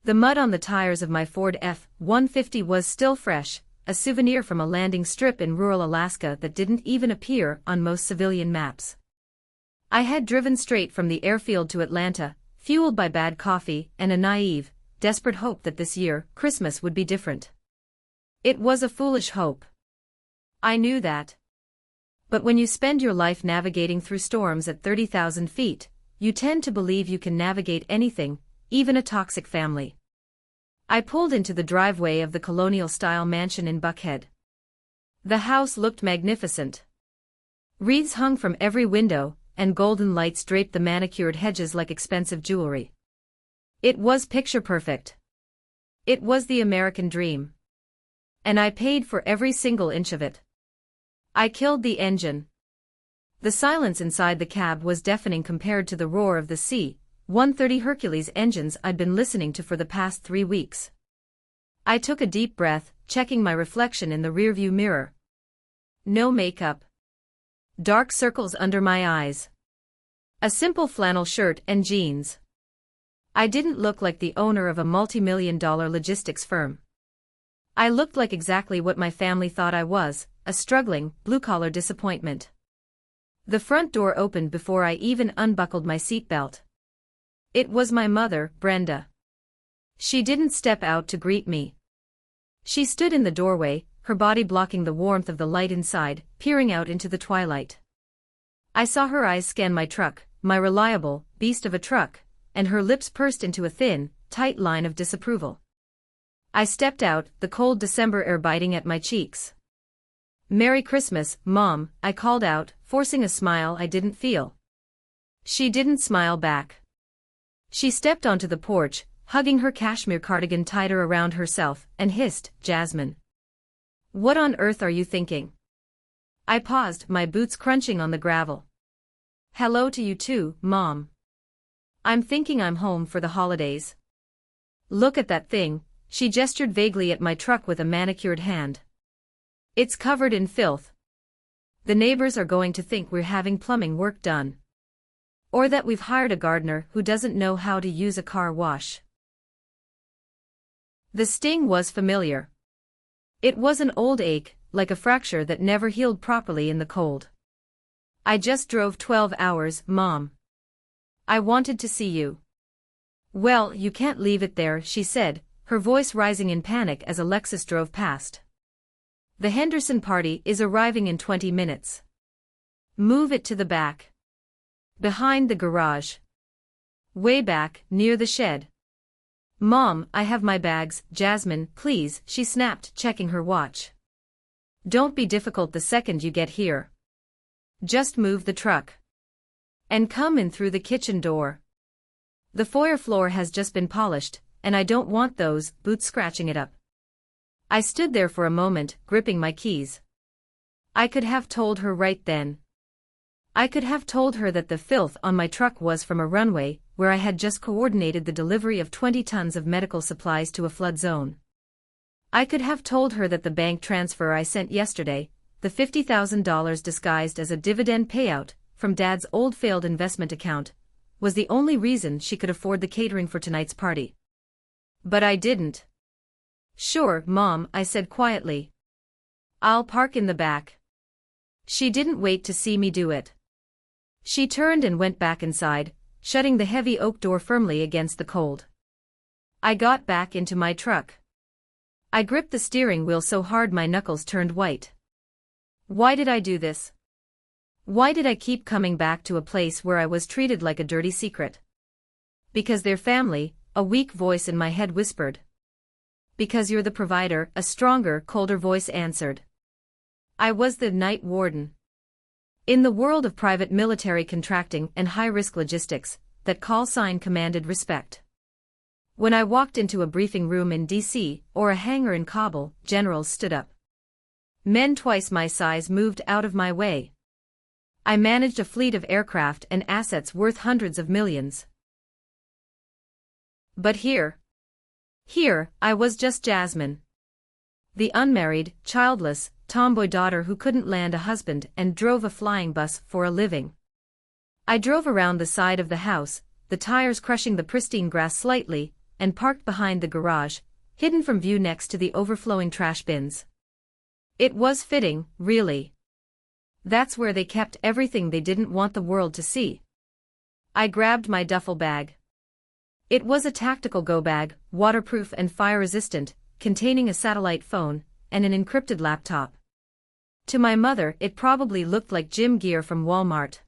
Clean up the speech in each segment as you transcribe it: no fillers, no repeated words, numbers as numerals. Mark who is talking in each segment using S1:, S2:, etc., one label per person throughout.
S1: The mud on the tires of my Ford F-150 was still fresh, a souvenir from a landing strip in rural Alaska that didn't even appear on most civilian maps. I had driven straight from the airfield to Atlanta, fueled by bad coffee and a naive, desperate hope that this year, Christmas would be different. It was a foolish hope. I knew that. But when you spend your life navigating through storms at 30,000 feet, you tend to believe you can navigate anything, even a toxic family. I pulled into the driveway of the colonial-style mansion in Buckhead. The house looked magnificent. Wreaths hung from every window, and golden lights draped the manicured hedges like expensive jewelry. It was picture-perfect. It was the American dream. And I paid for every single inch of it. I killed the engine. The silence inside the cab was deafening compared to the roar of the C-130 Hercules engines I'd been listening to for the past 3 weeks. I took a deep breath, checking my reflection in the rearview mirror. No makeup. Dark circles under my eyes. A simple flannel shirt and jeans. I didn't look like the owner of a multi-million-dollar logistics firm. I looked like exactly what my family thought I was, a struggling, blue-collar disappointment. The front door opened before I even unbuckled my seatbelt. It was my mother, Brenda. She didn't step out to greet me. She stood in the doorway, her body blocking the warmth of the light inside, peering out into the twilight. I saw her eyes scan my truck, my reliable beast of a truck, and her lips pursed into a thin, tight line of disapproval. I stepped out, the cold December air biting at my cheeks. "Merry Christmas, Mom," I called out, forcing a smile I didn't feel. She didn't smile back. She stepped onto the porch, hugging her cashmere cardigan tighter around herself, and hissed, "Jasmine. What on earth are you thinking?" I paused, my boots crunching on the gravel. "Hello to you too, Mom. I'm thinking I'm home for the holidays." "Look at that thing," she gestured vaguely at my truck with a manicured hand. "It's covered in filth. The neighbors are going to think we're having plumbing work done. Or that we've hired a gardener who doesn't know how to use a car wash." The sting was familiar. It was an old ache, like a fracture that never healed properly in the cold. "I just drove 12 hours, Mom. I wanted to see you." "Well, you can't leave it there," she said, her voice rising in panic as a Lexus drove past. "The Henderson party is arriving in 20 minutes. Move it to the back. Behind the garage. Way back, near the shed." "Mom, I have my bags." "Jasmine, please," she snapped, checking her watch. "Don't be difficult the second you get here. Just move the truck. And come in through the kitchen door. The foyer floor has just been polished, and I don't want those boots scratching it up." I stood there for a moment, gripping my keys. I could have told her right then. I could have told her that the filth on my truck was from a runway where I had just coordinated the delivery of 20 tons of medical supplies to a flood zone. I could have told her that the bank transfer I sent yesterday, the $50,000 disguised as a dividend payout from Dad's old failed investment account, was the only reason she could afford the catering for tonight's party. But I didn't. "Sure, Mom," I said quietly. "I'll park in the back." She didn't wait to see me do it. She turned and went back inside, shutting the heavy oak door firmly against the cold. I got back into my truck. I gripped the steering wheel so hard my knuckles turned white. Why did I do this? Why did I keep coming back to a place where I was treated like a dirty secret? "Because they're family," a weak voice in my head whispered. "Because you're the provider," a stronger, colder voice answered. I was the night warden. In the world of private military contracting and high-risk logistics, that call sign commanded respect. When I walked into a briefing room in D.C. or a hangar in Kabul, generals stood up. Men twice my size moved out of my way. I managed a fleet of aircraft and assets worth hundreds of millions. But here, I was just Jasmine. The unmarried, childless, tomboy daughter who couldn't land a husband and drove a flying bus for a living. I drove around the side of the house, the tires crushing the pristine grass slightly, and parked behind the garage, hidden from view next to the overflowing trash bins. It was fitting, really. That's where they kept everything they didn't want the world to see. I grabbed my duffel bag. It was a tactical go bag, waterproof and fire-resistant, containing a satellite phone and an encrypted laptop. To my mother, it probably looked like gym gear from Walmart.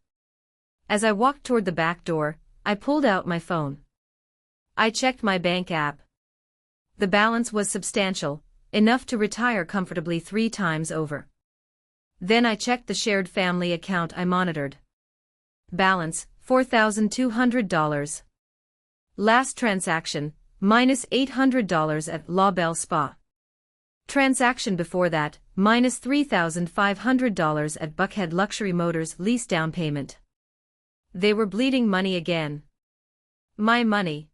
S1: As I walked toward the back door, I pulled out my phone. I checked my bank app. The balance was substantial, enough to retire comfortably 3 times over. Then I checked the shared family account I monitored. Balance, $4,200. Last transaction, minus $800 at La Belle Spa. Transaction before that, minus $3,500 at Buckhead Luxury Motors lease down payment. They were bleeding money again. My money.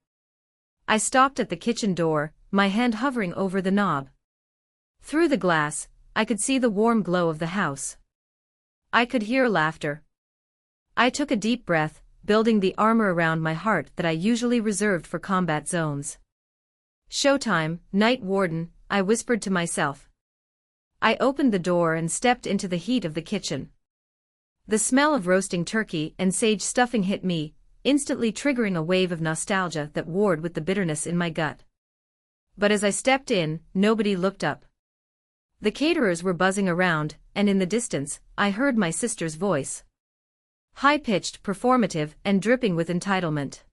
S1: I stopped at the kitchen door, my hand hovering over the knob. Through the glass, I could see the warm glow of the house. I could hear laughter. I took a deep breath, building the armor around my heart that I usually reserved for combat zones. Showtime, Night Warden, I whispered to myself. I opened the door and stepped into the heat of the kitchen. The smell of roasting turkey and sage stuffing hit me, instantly triggering a wave of nostalgia that warred with the bitterness in my gut. But as I stepped in, nobody looked up. The caterers were buzzing around, and in the distance, I heard my sister's voice. High-pitched, performative, and dripping with entitlement.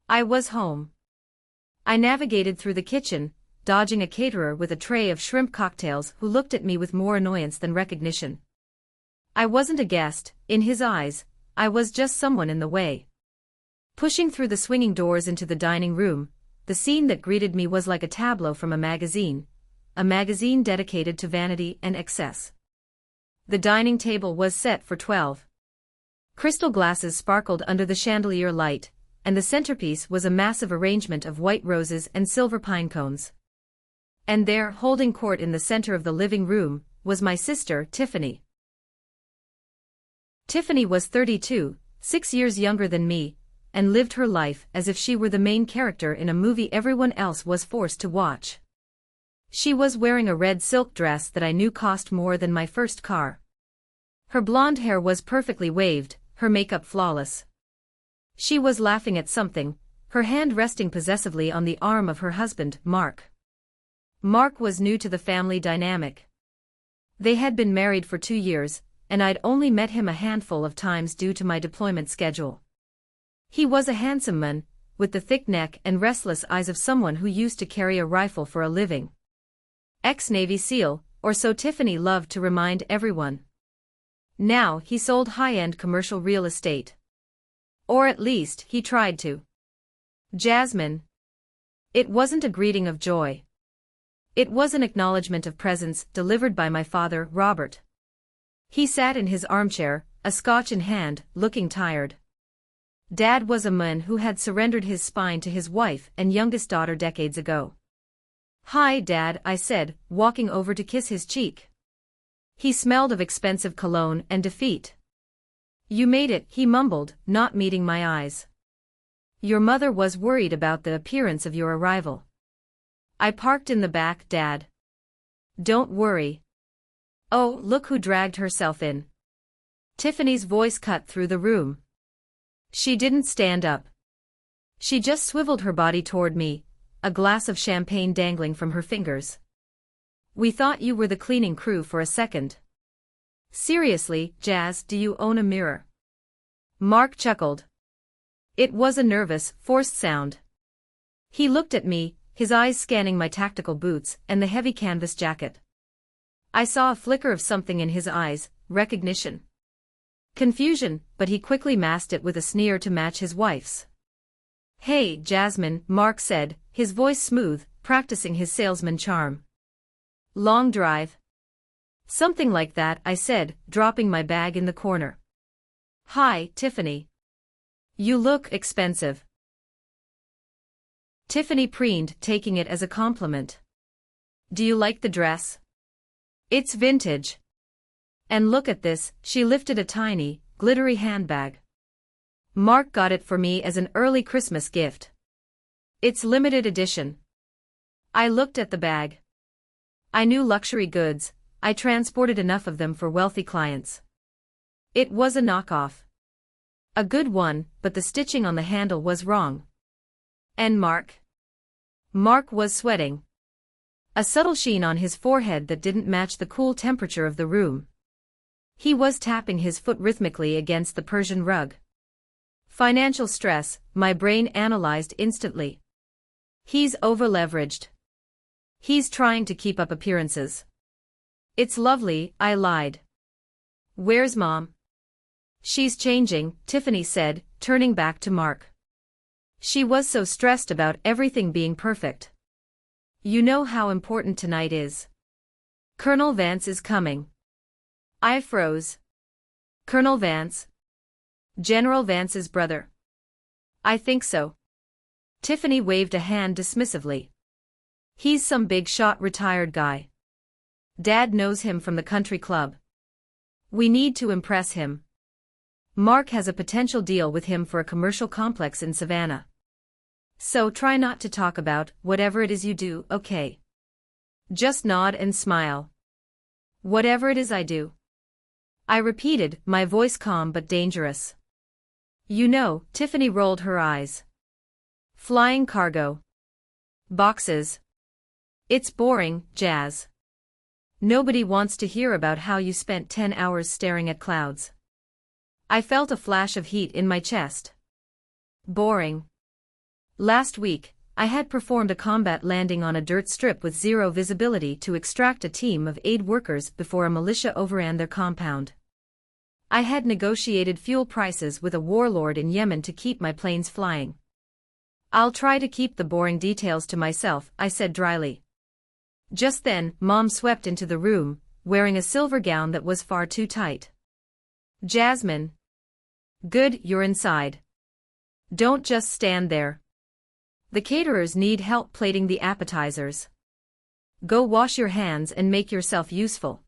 S1: I was home. I navigated through the kitchen, dodging a caterer with a tray of shrimp cocktails who looked at me with more annoyance than recognition. I wasn't a guest, in his eyes, I was just someone in the way. Pushing through the swinging doors into the dining room, the scene that greeted me was like a tableau from a magazine dedicated to vanity and excess. The dining table was set for 12. Crystal glasses sparkled under the chandelier light, and the centerpiece was a massive arrangement of white roses and silver pine cones. And there, holding court in the center of the living room, was my sister, Tiffany. Tiffany was 32, 6 years younger than me, and lived her life as if she were the main character in a movie everyone else was forced to watch. She was wearing a red silk dress that I knew cost more than my first car. Her blonde hair was perfectly waved, her makeup flawless. She was laughing at something, her hand resting possessively on the arm of her husband, Mark. Mark was new to the family dynamic. They had been married for 2 years, and I'd only met him a handful of times due to my deployment schedule. He was a handsome man, with the thick neck and restless eyes of someone who used to carry a rifle for a living. Ex-Navy SEAL, or so Tiffany loved to remind everyone. Now he sold high-end commercial real estate. Or at least, he tried to. Jasmine. It wasn't a greeting of joy. It was an acknowledgement of presence delivered by my father, Robert. He sat in his armchair, a scotch in hand, looking tired. Dad was a man who had surrendered his spine to his wife and youngest daughter decades ago. "Hi, Dad," I said, walking over to kiss his cheek. He smelled of expensive cologne and defeat. "You made it," he mumbled, not meeting my eyes. "Your mother was worried about the appearance of your arrival." "I parked in the back, Dad." "Don't worry." "Oh, look who dragged herself in." Tiffany's voice cut through the room. She didn't stand up. She just swiveled her body toward me, a glass of champagne dangling from her fingers. "We thought you were the cleaning crew for a second." "Seriously, Jazz, do you own a mirror?" Mark chuckled. It was a nervous, forced sound. He looked at me, his eyes scanning my tactical boots and the heavy canvas jacket. I saw a flicker of something in his eyes, recognition. Confusion, but he quickly masked it with a sneer to match his wife's. "Hey, Jasmine," Mark said, his voice smooth, practicing his salesman charm. "Long drive?" "Something like that," I said, dropping my bag in the corner. "Hi, Tiffany. You look expensive." Tiffany preened, taking it as a compliment. "Do you like the dress? It's vintage. And look at this," she lifted a tiny, glittery handbag. "Mark got it for me as an early Christmas gift." It's limited edition. I looked at the bag. I knew luxury goods, I transported enough of them for wealthy clients. It was a knockoff. A good one, but the stitching on the handle was wrong. And Mark? Mark was sweating. A subtle sheen on his forehead that didn't match the cool temperature of the room. He was tapping his foot rhythmically against the Persian rug. Financial stress, my brain analyzed instantly. He's over-leveraged. He's trying to keep up appearances. It's lovely, I lied. Where's Mom? She's changing, Tiffany said, turning back to Mark. She was so stressed about everything being perfect. You know how important tonight is. Colonel Vance is coming. I froze. Colonel Vance? General Vance's brother. I think so. Tiffany waved a hand dismissively. He's some big shot retired guy. Dad knows him from the country club. We need to impress him. Mark has a potential deal with him for a commercial complex in Savannah. So try not to talk about whatever it is you do, okay? Just nod and smile. Whatever it is I do. I repeated, my voice calm but dangerous. You know, Tiffany rolled her eyes. Flying cargo. Boxes. It's boring, Jazz. Nobody wants to hear about how you spent 10 hours staring at clouds. I felt a flash of heat in my chest. Boring. Last week, I had performed a combat landing on a dirt strip with zero visibility to extract a team of aid workers before a militia overran their compound. I had negotiated fuel prices with a warlord in Yemen to keep my planes flying. I'll try to keep the boring details to myself, I said dryly. Just then, Mom swept into the room, wearing a silver gown that was far too tight. Jasmine. Good, you're inside. Don't just stand there. The caterers need help plating the appetizers. Go wash your hands and make yourself useful.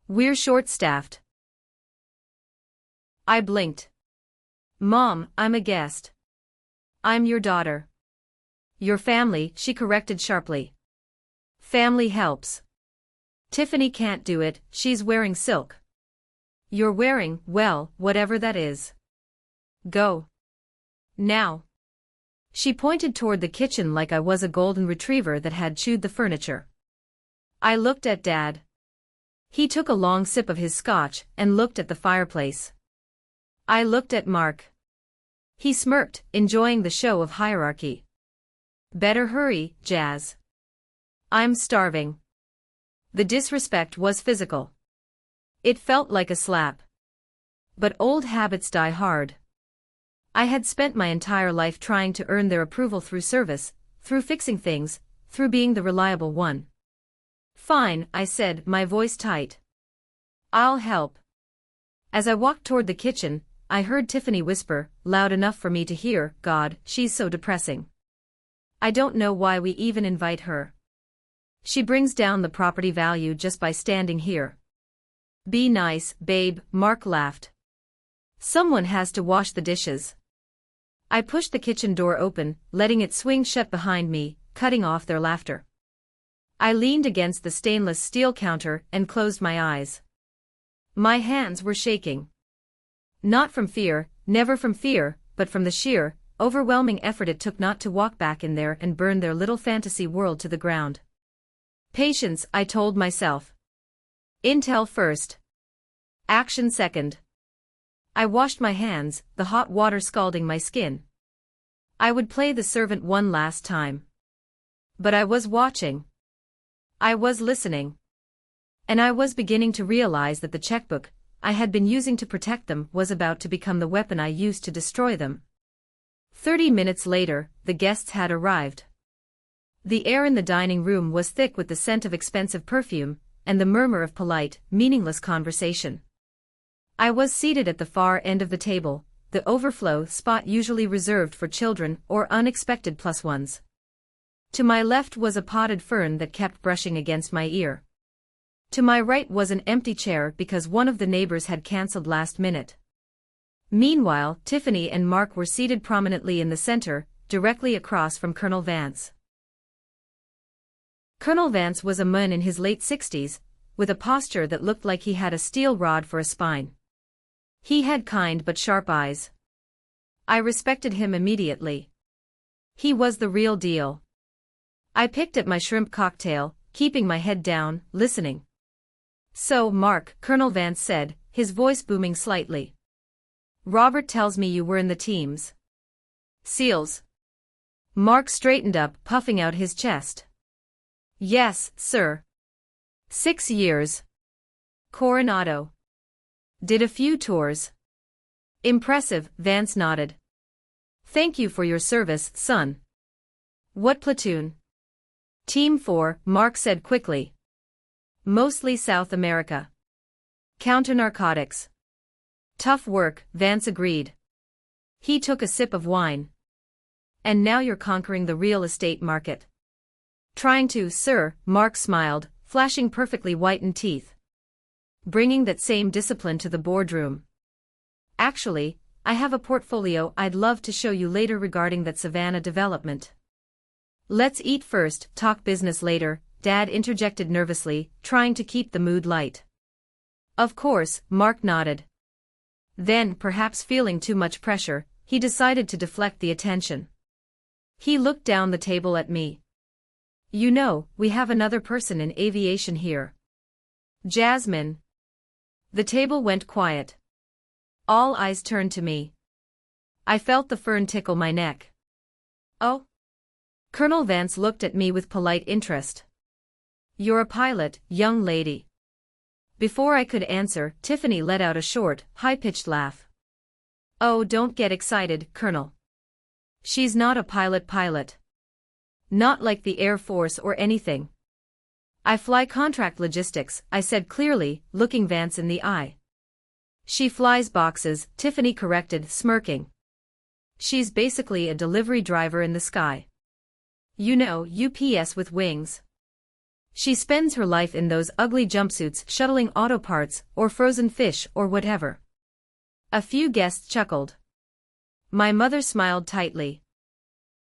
S1: We're short-staffed. I blinked. Mom, I'm a guest. I'm your daughter. Your family, she corrected sharply. Family helps. Tiffany can't do it, she's wearing silk. You're wearing, well, whatever that is. Go. Now. She pointed toward the kitchen like I was a golden retriever that had chewed the furniture. I looked at Dad. He took a long sip of his scotch and looked at the fireplace. I looked at Mark. He smirked, enjoying the show of hierarchy. Better hurry, Jazz. I'm starving. The disrespect was physical. It felt like a slap. But old habits die hard. I had spent my entire life trying to earn their approval through service, through fixing things, through being the reliable one. Fine, I said, my voice tight. I'll help. As I walked toward the kitchen, I heard Tiffany whisper, loud enough for me to hear, God, she's so depressing. I don't know why we even invite her. She brings down the property value just by standing here. Be nice, babe, Mark laughed. Someone has to wash the dishes. I pushed the kitchen door open, letting it swing shut behind me, cutting off their laughter. I leaned against the stainless steel counter and closed my eyes. My hands were shaking. Not from fear, never from fear, but from the sheer, overwhelming effort it took not to walk back in there and burn their little fantasy world to the ground. Patience, I told myself. Intel first. Action second. I washed my hands, the hot water scalding my skin. I would play the servant one last time. But I was watching. I was listening. And I was beginning to realize that the checkbook I had been using to protect them was about to become the weapon I used to destroy them. 30 minutes later, the guests had arrived. The air in the dining room was thick with the scent of expensive perfume, and the murmur of polite, meaningless conversation. I was seated at the far end of the table, the overflow spot usually reserved for children or unexpected plus ones. To my left was a potted fern that kept brushing against my ear. To my right was an empty chair because one of the neighbors had cancelled last minute. Meanwhile, Tiffany and Mark were seated prominently in the center, directly across from Colonel Vance. Colonel Vance was a man in his late 60s, with a posture that looked like he had a steel rod for a spine. He had kind but sharp eyes. I respected him immediately. He was the real deal. I picked at my shrimp cocktail, keeping my head down, listening. "So, Mark," Colonel Vance said, his voice booming slightly. "Robert tells me you were in the teams. SEALs." Mark straightened up, puffing out his chest. "Yes, sir. 6 years. Coronado. Did a few tours." "Impressive," Vance nodded. "Thank you for your service, son." "What platoon?" "Team 4, Mark said quickly. "Mostly South America. Counter-narcotics." "Tough work," Vance agreed. He took a sip of wine. "And now you're conquering the real estate market." "Trying to, sir," Mark smiled, flashing perfectly whitened teeth. "Bringing that same discipline to the boardroom. Actually, I have a portfolio I'd love to show you later regarding that Savannah development." "Let's eat first, talk business later," Dad interjected nervously, trying to keep the mood light. "Of course," Mark nodded. Then, perhaps feeling too much pressure, he decided to deflect the attention. He looked down the table at me. "You know, we have another person in aviation here. Jasmine." The table went quiet. All eyes turned to me. I felt the fern tickle my neck. "Oh?" Colonel Vance looked at me with polite interest. "You're a pilot, young lady." Before I could answer, Tiffany let out a short, high-pitched laugh. "Oh, don't get excited, Colonel. She's not a pilot. Not like the Air Force or anything. I fly contract logistics," I said clearly, looking Vance in the eye. "She flies boxes," Tiffany corrected, smirking. "She's basically a delivery driver in the sky. You know, UPS with wings. She spends her life in those ugly jumpsuits shuttling auto parts, or frozen fish, or whatever." A few guests chuckled. My mother smiled tightly.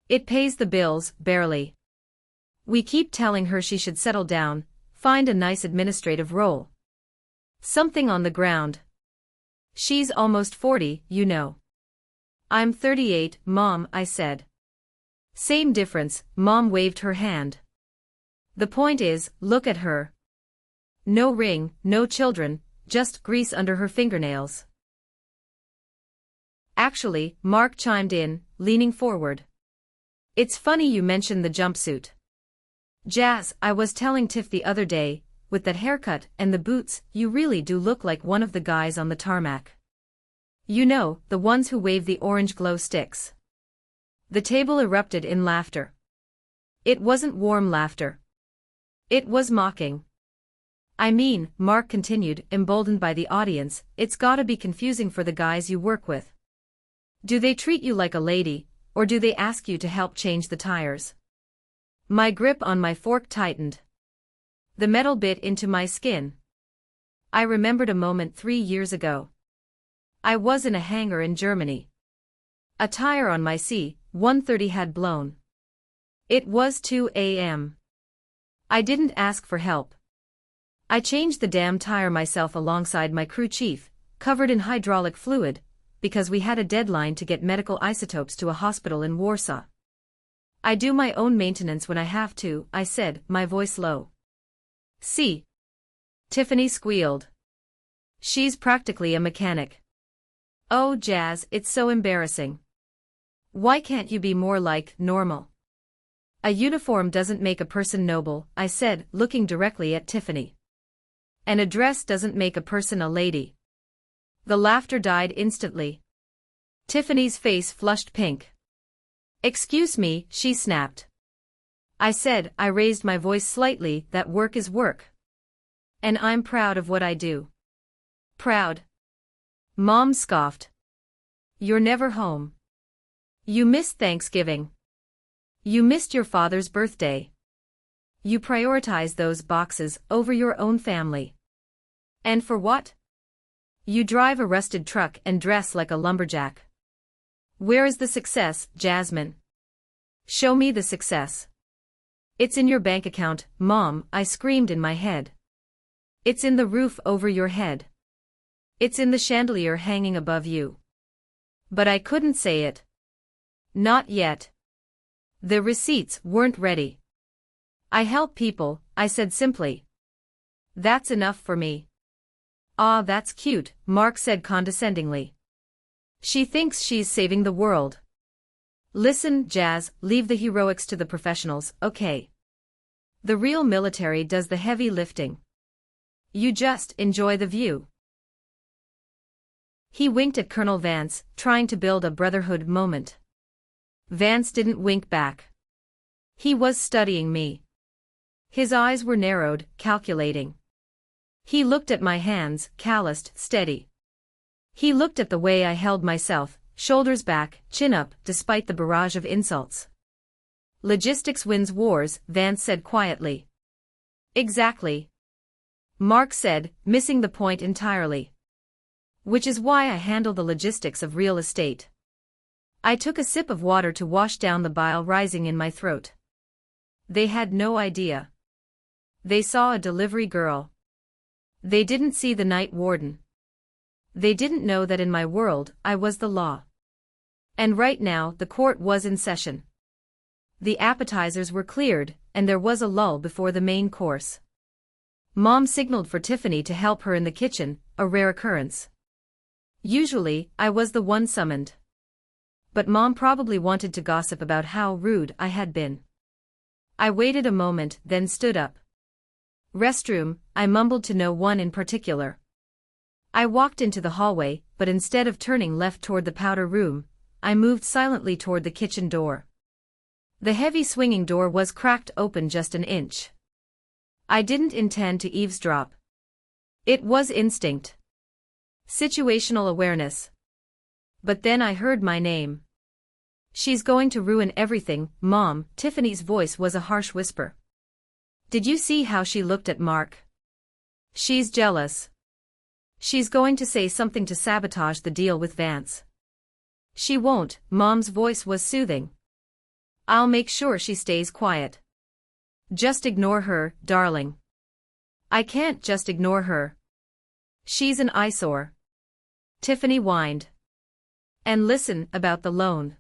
S1: "It pays the bills, barely. We keep telling her she should settle down, find a nice administrative role. Something on the ground. She's almost 40, you know." "I'm 38, Mom," I said. "Same difference," Mom waved her hand. "The point is, look at her. No ring, no children, just grease under her fingernails." "Actually," Mark chimed in, leaning forward. "It's funny you mention the jumpsuit. Jazz, I was telling Tiff the other day, with that haircut and the boots, you really do look like one of the guys on the tarmac. You know, the ones who wave the orange glow sticks." The table erupted in laughter. It wasn't warm laughter. It was mocking. "I mean," Mark continued, emboldened by the audience, "it's gotta be confusing for the guys you work with. Do they treat you like a lady, or do they ask you to help change the tires?" My grip on my fork tightened. The metal bit into my skin. I remembered a moment 3 years ago. I was in a hangar in Germany. A tire on my C-130 had blown. It was 2 a.m. I didn't ask for help. I changed the damn tire myself alongside my crew chief, covered in hydraulic fluid, because we had a deadline to get medical isotopes to a hospital in Warsaw. "I do my own maintenance when I have to," I said, my voice low. "See?" Tiffany squealed. "She's practically a mechanic." "Oh, Jazz, it's so embarrassing. Why can't you be more like normal?" "A uniform doesn't make a person noble," I said, looking directly at Tiffany. "And a dress doesn't make a person a lady." The laughter died instantly. Tiffany's face flushed pink. "Excuse me," she snapped. I said, I raised my voice slightly, "that work is work. And I'm proud of what I do." "Proud?" Mom scoffed. "You're never home. You missed Thanksgiving. You missed your father's birthday. You prioritize those boxes over your own family. And for what? You drive a rusted truck and dress like a lumberjack. Where is the success, Jasmine?" Show me the success. It's in your bank account, Mom, I screamed in my head. It's in the roof over your head. It's in the chandelier hanging above you. But I couldn't say it. Not yet. The receipts weren't ready. I help people, I said simply. That's enough for me. Ah, that's cute, Mark said condescendingly. She thinks she's saving the world. Listen, Jazz, leave the heroics to the professionals, okay? The real military does the heavy lifting. You just enjoy the view. He winked at Colonel Vance, trying to build a brotherhood moment. Vance didn't wink back. He was studying me. His eyes were narrowed, calculating. He looked at my hands, calloused, steady. He looked at the way I held myself, shoulders back, chin up, despite the barrage of insults. Logistics wins wars, Vance said quietly. Exactly. Mark said, missing the point entirely. Which is why I handle the logistics of real estate. I took a sip of water to wash down the bile rising in my throat. They had no idea. They saw a delivery girl. They didn't see the night warden. They didn't know that in my world, I was the law. And right now, the court was in session. The appetizers were cleared, and there was a lull before the main course. Mom signaled for Tiffany to help her in the kitchen, a rare occurrence. Usually, I was the one summoned. But Mom probably wanted to gossip about how rude I had been. I waited a moment, then stood up. Restroom, I mumbled to no one in particular. I walked into the hallway, but instead of turning left toward the powder room, I moved silently toward the kitchen door. The heavy swinging door was cracked open just an inch. I didn't intend to eavesdrop. It was instinct. Situational awareness. But then I heard my name. She's going to ruin everything, Mom, Tiffany's voice was a harsh whisper. Did you see how she looked at Mark? She's jealous. She's going to say something to sabotage the deal with Vance. She won't, Mom's voice was soothing. I'll make sure she stays quiet. Just ignore her, darling. I can't just ignore her. She's an eyesore. Tiffany whined. And listen about the loan.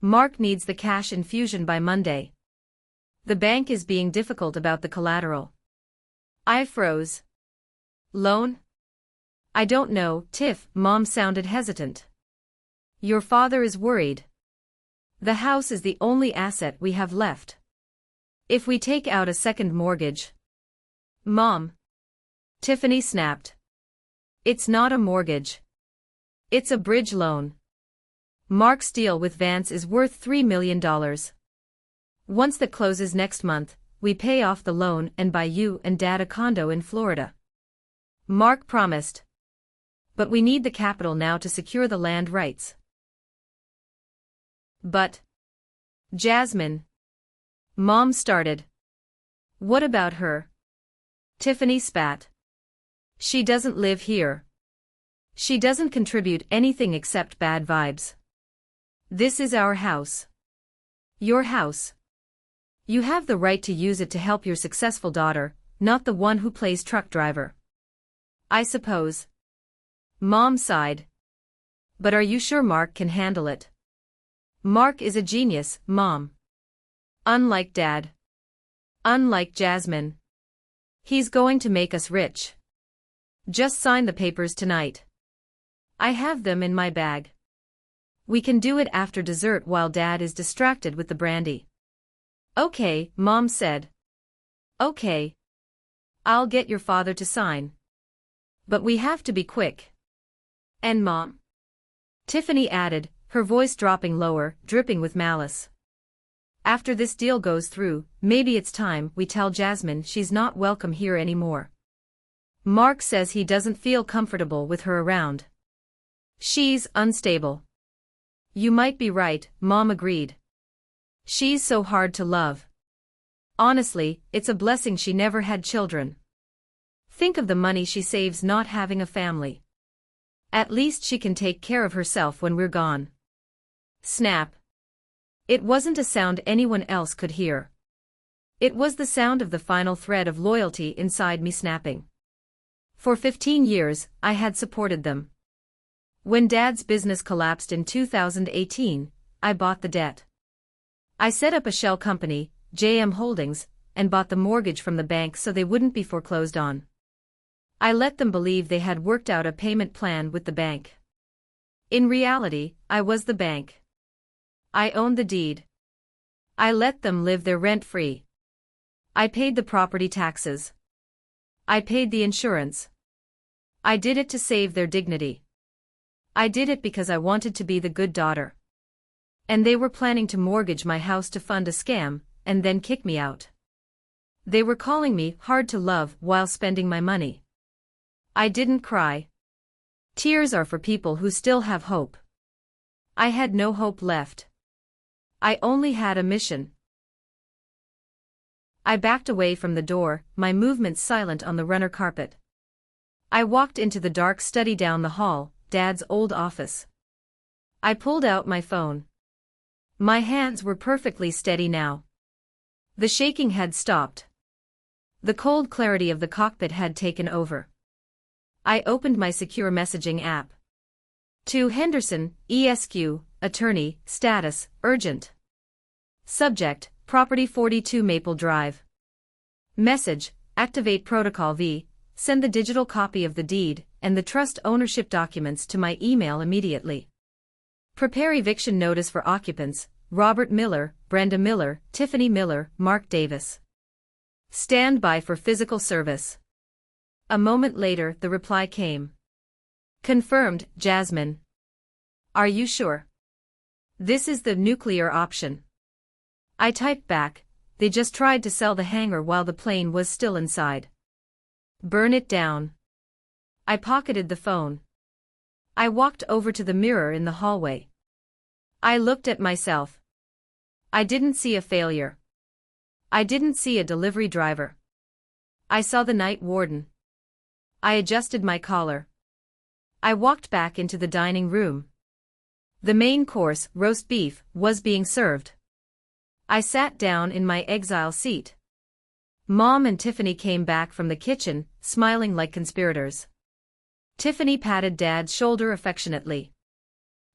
S1: Mark needs the cash infusion by Monday. The bank is being difficult about the collateral. I froze. Loan? I don't know, Tiff, Mom sounded hesitant. Your father is worried. The house is the only asset we have left. If we take out a second mortgage. Mom. Tiffany snapped. It's not a mortgage. It's a bridge loan. Mark's deal with Vance is worth $3 million. Once that closes next month, we pay off the loan and buy you and Dad a condo in Florida. Mark promised. But we need the capital now to secure the land rights. But. Jasmine. Mom started. What about her? Tiffany spat. She doesn't live here. She doesn't contribute anything except bad vibes. This is our house. Your house. You have the right to use it to help your successful daughter, not the one who plays truck driver. I suppose. Mom sighed. But are you sure Mark can handle it? Mark is a genius, Mom. Unlike Dad. Unlike Jasmine. He's going to make us rich. Just sign the papers tonight. I have them in my bag. We can do it after dessert while Dad is distracted with the brandy. Okay, Mom said. Okay. I'll get your father to sign. But we have to be quick. And Mom? Tiffany added, her voice dropping lower, dripping with malice. After this deal goes through, maybe it's time we tell Jasmine she's not welcome here anymore. Mark says he doesn't feel comfortable with her around. She's unstable. You might be right, Mom agreed. She's so hard to love. Honestly, it's a blessing she never had children. Think of the money she saves not having a family. At least she can take care of herself when we're gone. Snap. It wasn't a sound anyone else could hear. It was the sound of the final thread of loyalty inside me snapping. For 15 years, I had supported them. When Dad's business collapsed in 2018, I bought the debt. I set up a shell company, JM Holdings, and bought the mortgage from the bank so they wouldn't be foreclosed on. I let them believe they had worked out a payment plan with the bank. In reality, I was the bank. I owned the deed. I let them live their rent-free. I paid the property taxes. I paid the insurance. I did it to save their dignity. I did it because I wanted to be the good daughter. And they were planning to mortgage my house to fund a scam, and then kick me out. They were calling me hard to love while spending my money. I didn't cry. Tears are for people who still have hope. I had no hope left. I only had a mission. I backed away from the door, my movements silent on the runner carpet. I walked into the dark study down the hall, Dad's old office. I pulled out my phone. My hands were perfectly steady now. The shaking had stopped. The cold clarity of the cockpit had taken over. I opened my secure messaging app. To Henderson, ESQ, attorney, status, urgent. Subject, property 42 Maple Drive. Message, activate protocol V, send the digital copy of the deed and the trust ownership documents to my email immediately. Prepare eviction notice for occupants, Robert Miller, Brenda Miller, Tiffany Miller, Mark Davis. Stand by for physical service. A moment later, the reply came. Confirmed, Jasmine. Are you sure? This is the nuclear option. I typed back, they just tried to sell the hangar while the plane was still inside. Burn it down. I pocketed the phone. I walked over to the mirror in the hallway. I looked at myself. I didn't see a failure. I didn't see a delivery driver. I saw the night warden. I adjusted my collar. I walked back into the dining room. The main course, roast beef, was being served. I sat down in my exile seat. Mom and Tiffany came back from the kitchen, smiling like conspirators. Tiffany patted Dad's shoulder affectionately.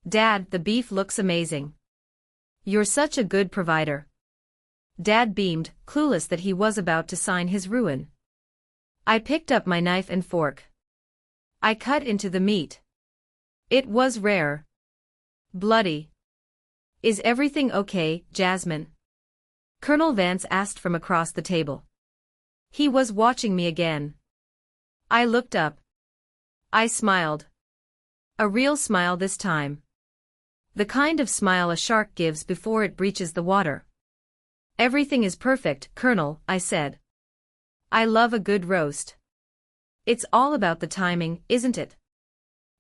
S1: Dad, the beef looks amazing. You're such a good provider. Dad beamed, clueless that he was about to sign his ruin. I picked up my knife and fork. I cut into the meat. It was rare. Bloody. Is everything okay, Jasmine? Colonel Vance asked from across the table. He was watching me again. I looked up. I smiled. A real smile this time. The kind of smile a shark gives before it breaches the water. Everything is perfect, Colonel, I said. I love a good roast. It's all about the timing, isn't it?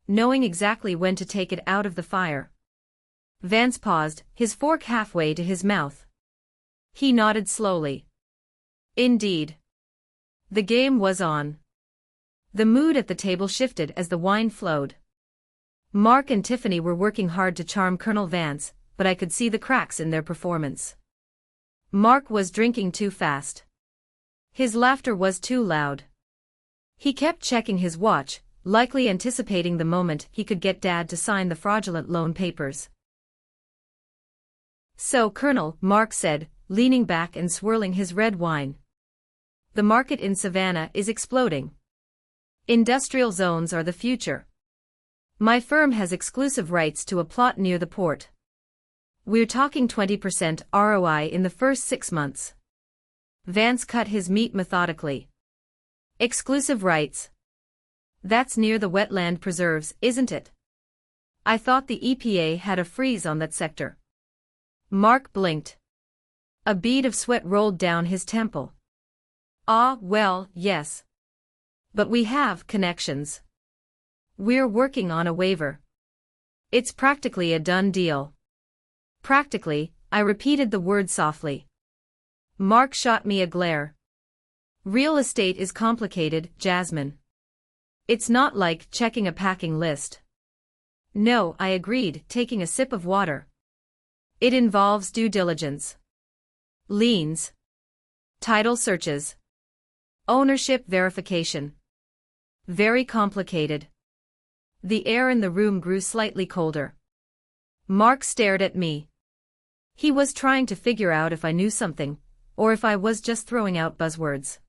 S1: Knowing exactly when to take it out of the fire. Vance paused, his fork halfway to his mouth. He nodded slowly. Indeed. The game was on. The mood at the table shifted as the wine flowed. Mark and Tiffany were working hard to charm Colonel Vance, but I could see the cracks in their performance. Mark was drinking too fast. His laughter was too loud. He kept checking his watch, likely anticipating the moment he could get Dad to sign the fraudulent loan papers. So, Colonel, Mark said, leaning back and swirling his red wine. The market in Savannah is exploding. Industrial zones are the future. My firm has exclusive rights to a plot near the port. We're talking 20% ROI in the first 6 months. Vance cut his meat methodically. Exclusive rights. That's near the wetland preserves, isn't it? I thought the EPA had a freeze on that sector. Mark blinked. A bead of sweat rolled down his temple. Ah, well, yes. But we have connections. We're working on a waiver. It's practically a done deal. Practically, I repeated the word softly. Mark shot me a glare. Real estate is complicated, Jasmine. It's not like checking a packing list. No, I agreed, taking a sip of water. It involves due diligence, liens, title searches, ownership verification. Very complicated. The air in the room grew slightly colder. Mark stared at me. He was trying to figure out if I knew something, or if I was just throwing out buzzwords.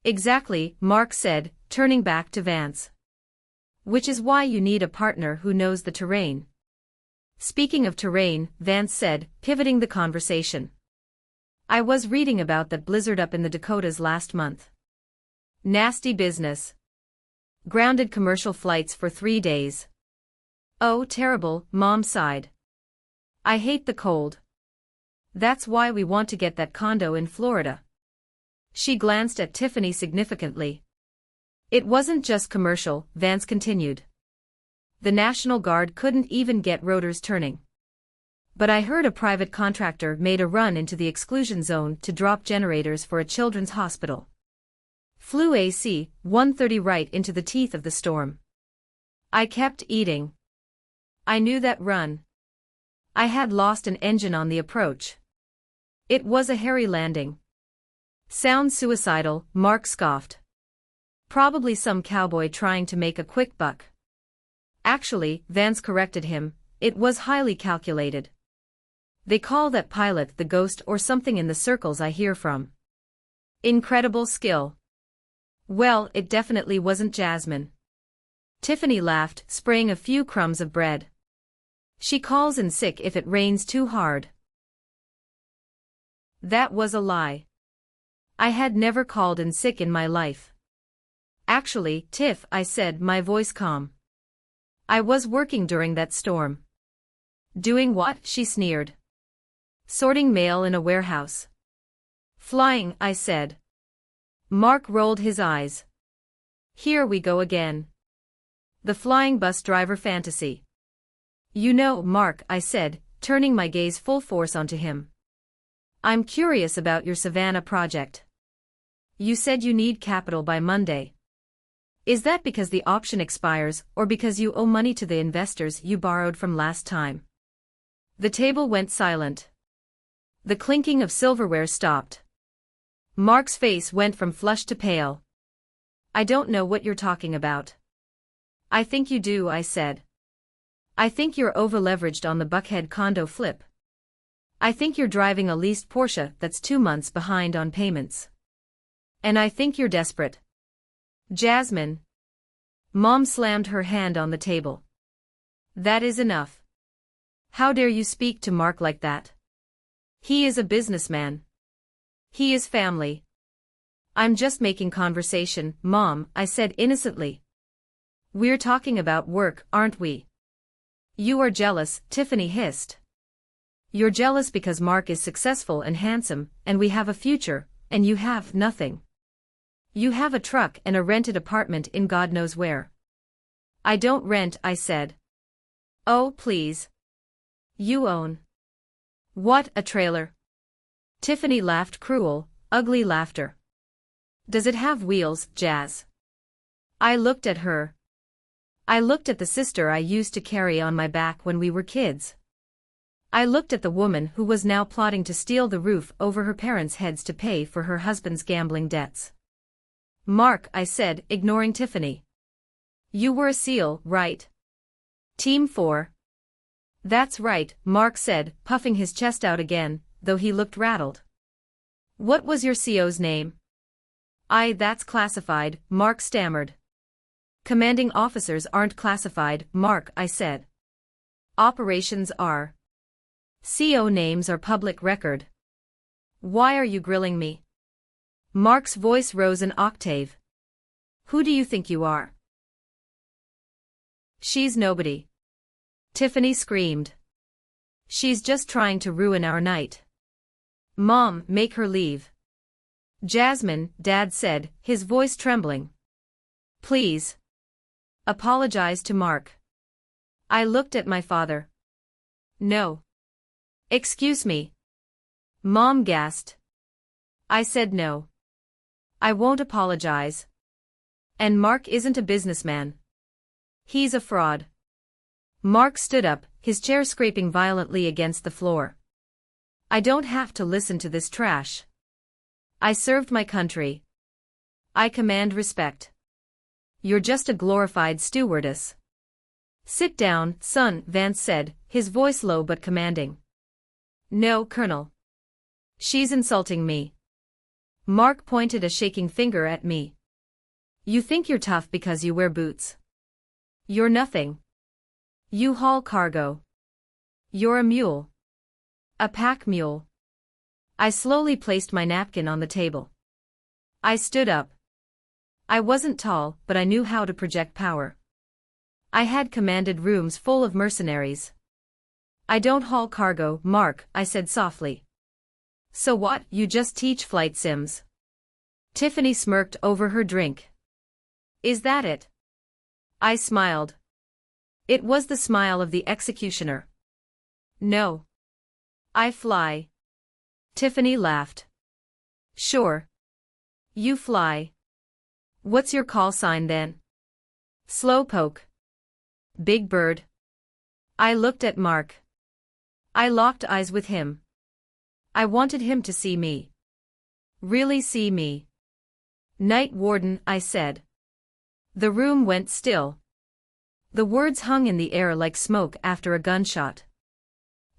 S1: Exactly, Mark said, turning back to Vance. Which is why you need a partner who knows the terrain. Speaking of terrain, Vance said, pivoting the conversation. I was reading about that blizzard up in the Dakotas last month. Nasty business. Grounded commercial flights for 3 days. Oh, terrible, Mom sighed. I hate the cold. That's why we want to get that condo in Florida. She glanced at Tiffany significantly. It wasn't just commercial, Vance continued. The National Guard couldn't even get rotors turning. But I heard a private contractor made a run into the exclusion zone to drop generators for a children's hospital. Flew AC-130 right into the teeth of the storm. I kept eating. I knew that run. I had lost an engine on the approach. It was a hairy landing. Sounds suicidal, Mark scoffed. Probably some cowboy trying to make a quick buck. Actually, Vance corrected him, it was highly calculated. They call that pilot the ghost or something in the circles I hear from. Incredible skill. Well, it definitely wasn't Jasmine. Tiffany laughed, spraying a few crumbs of bread. She calls in sick if it rains too hard. That was a lie. I had never called in sick in my life. Actually, Tiff, I said, my voice calm. I was working during that storm. Doing what? She sneered. Sorting mail in a warehouse. Flying, I said. Mark rolled his eyes. Here we go again. The flying bus driver fantasy. You know, Mark, I said, turning my gaze full force onto him. I'm curious about your Savannah project. You said you need capital by Monday. Is that because the option expires or because you owe money to the investors you borrowed from last time? The table went silent. The clinking of silverware stopped. Mark's face went from flushed to pale. I don't know what you're talking about. I think you do, I said. I think you're over-leveraged on the Buckhead condo flip. I think you're driving a leased Porsche that's 2 months behind on payments. And I think you're desperate. Jasmine. Mom slammed her hand on the table. That is enough. How dare you speak to Mark like that? He is a businessman. He is family. I'm just making conversation, Mom, I said innocently. We're talking about work, aren't we? You are jealous, Tiffany hissed. You're jealous because Mark is successful and handsome, and we have a future, and you have nothing. You have a truck and a rented apartment in God knows where. I don't rent, I said. Oh, please. You own. What, a trailer? Tiffany laughed cruel, ugly laughter. Does it have wheels, Jazz? I looked at her. I looked at the sister I used to carry on my back when we were kids. I looked at the woman who was now plotting to steal the roof over her parents' heads to pay for her husband's gambling debts. Mark, I said, ignoring Tiffany. You were a SEAL, right? Team 4. That's right, Mark said, puffing his chest out again, though he looked rattled. What was your CO's name? That's classified, Mark stammered. Commanding officers aren't classified, Mark, I said. Operations are. CO names are public record. Why are you grilling me? Mark's voice rose an octave. Who do you think you are? She's nobody. Tiffany screamed. She's just trying to ruin our night. Mom, make her leave. Jasmine, Dad said, his voice trembling. Please. Apologize to Mark. I looked at my father. No. Excuse me. Mom gasped. I said no. I won't apologize. And Mark isn't a businessman. He's a fraud. Mark stood up, his chair scraping violently against the floor. I don't have to listen to this trash. I served my country. I command respect. You're just a glorified stewardess. Sit down, son, Vance said, his voice low but commanding. No, Colonel. She's insulting me. Mark pointed a shaking finger at me. You think you're tough because you wear boots? You're nothing. You haul cargo. You're a mule. A pack mule. I slowly placed my napkin on the table. I stood up. I wasn't tall, but I knew how to project power. I had commanded rooms full of mercenaries. I don't haul cargo, Mark, I said softly. So what, you just teach flight sims? Tiffany smirked over her drink. Is that it? I smiled. It was the smile of the executioner. No. I fly. Tiffany laughed. Sure. You fly. What's your call sign then? Slowpoke. Big Bird. I looked at Mark. I locked eyes with him. I wanted him to see me. Really see me. Night Warden, I said. The room went still. The words hung in the air like smoke after a gunshot.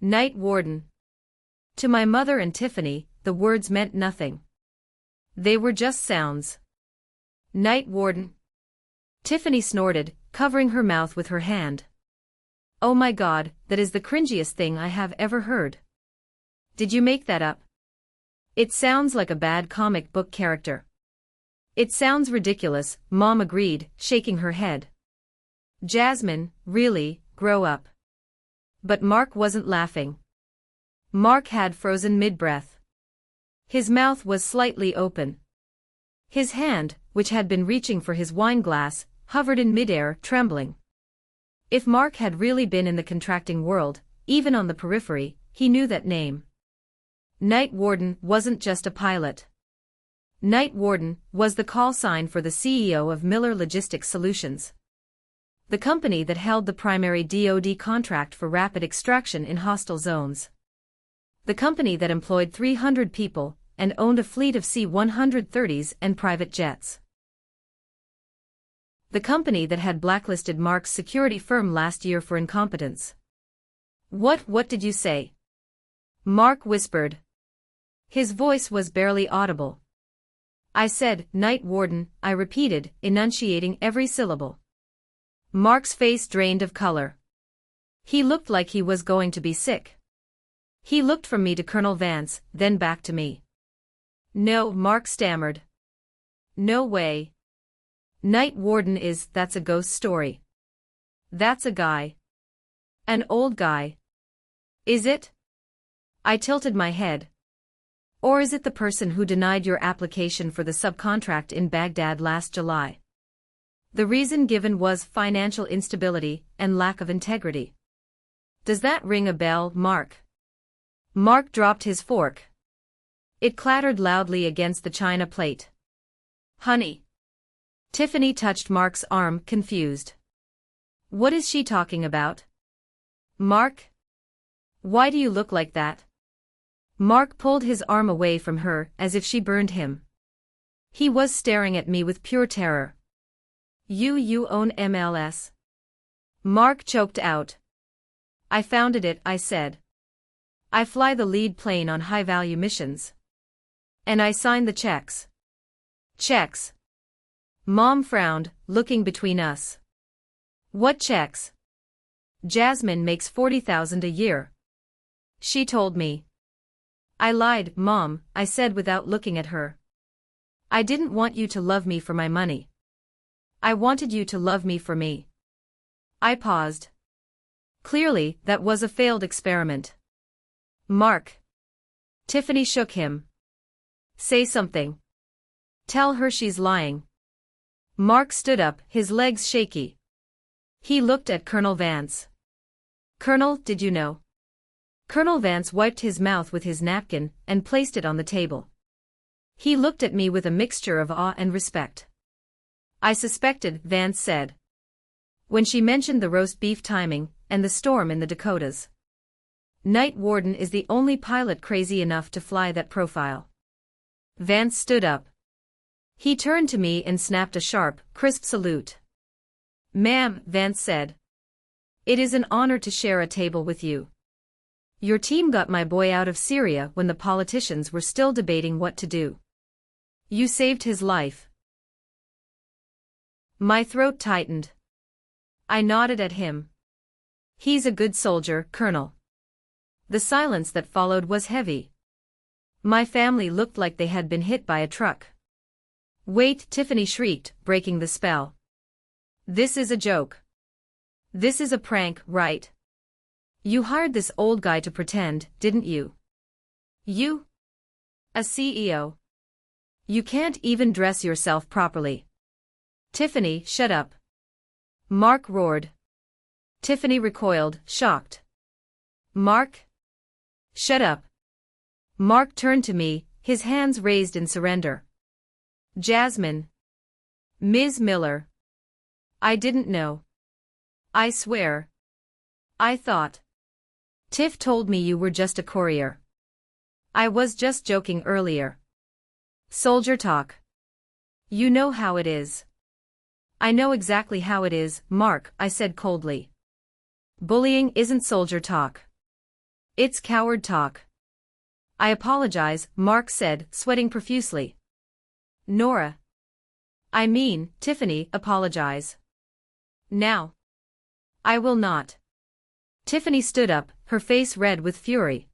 S1: Night Warden. To my mother and Tiffany, the words meant nothing. They were just sounds. Night Warden. Tiffany snorted, covering her mouth with her hand. Oh my God, that is the cringiest thing I have ever heard. Did you make that up? It sounds like a bad comic book character. It sounds ridiculous, Mom agreed, shaking her head. Jasmine, really, grow up. But Mark wasn't laughing. Mark had frozen mid-breath. His mouth was slightly open. His hand, which had been reaching for his wine glass, hovered in midair, trembling. If Mark had really been in the contracting world, even on the periphery, he knew that name. Night Warden wasn't just a pilot. Night Warden was the call sign for the CEO of Miller Logistics Solutions, the company that held the primary DoD contract for rapid extraction in hostile zones. The company that employed 300 people and owned a fleet of C-130s and private jets. The company that had blacklisted Mark's security firm last year for incompetence. What did you say? Mark whispered. His voice was barely audible. I said, Night Warden, I repeated, enunciating every syllable. Mark's face drained of color. He looked like he was going to be sick. He looked from me to Colonel Vance, then back to me. No, Mark stammered. No way. Night Warden that's a ghost story. That's a guy. An old guy. Is it? I tilted my head. Or is it the person who denied your application for the subcontract in Baghdad last July? The reason given was financial instability and lack of integrity. Does that ring a bell, Mark? Mark dropped his fork. It clattered loudly against the china plate. Honey. Tiffany touched Mark's arm, confused. What is she talking about? Mark? Why do you look like that? Mark pulled his arm away from her as if she burned him. He was staring at me with pure terror. You own MLS? Mark choked out. I founded it, I said. I fly the lead plane on high-value missions. And I sign the checks. Checks. Mom frowned, looking between us. What checks? Jasmine makes $40,000 a year. She told me. I lied, Mom, I said without looking at her. I didn't want you to love me for my money. I wanted you to love me for me. I paused. Clearly, that was a failed experiment. Mark. Tiffany shook him. Say something. Tell her she's lying. Mark stood up, his legs shaky. He looked at Colonel Vance. Colonel, did you know? Colonel Vance wiped his mouth with his napkin and placed it on the table. He looked at me with a mixture of awe and respect. I suspected, Vance said. when she mentioned the roast beef timing and the storm in the Dakotas. Night Warden is the only pilot crazy enough to fly that profile. Vance stood up. He turned to me and snapped a sharp, crisp salute. "Ma'am," Vance said. "It is an honor to share a table with you. Your team got my boy out of Syria when the politicians were still debating what to do. You saved his life." My throat tightened. I nodded at him. "He's a good soldier, Colonel." The silence that followed was heavy. My family looked like they had been hit by a truck. "Wait," Tiffany shrieked, breaking the spell. "This is a joke. This is a prank, right? You hired this old guy to pretend, didn't you? You? A CEO? You can't even dress yourself properly." "Tiffany, shut up." Mark roared. Tiffany recoiled, shocked. "Mark? Shut up." Mark turned to me, his hands raised in surrender. "Jasmine. Ms. Miller. I didn't know. I swear. I thought. Tiff told me you were just a courier. I was just joking earlier. Soldier talk. You know how it is." "I know exactly how it is, Mark," I said coldly. "Bullying isn't soldier talk. It's coward talk." "I apologize," Mark said, sweating profusely. "Nora. I mean, Tiffany, apologize. Now." "I will not." Tiffany stood up, her face red with fury.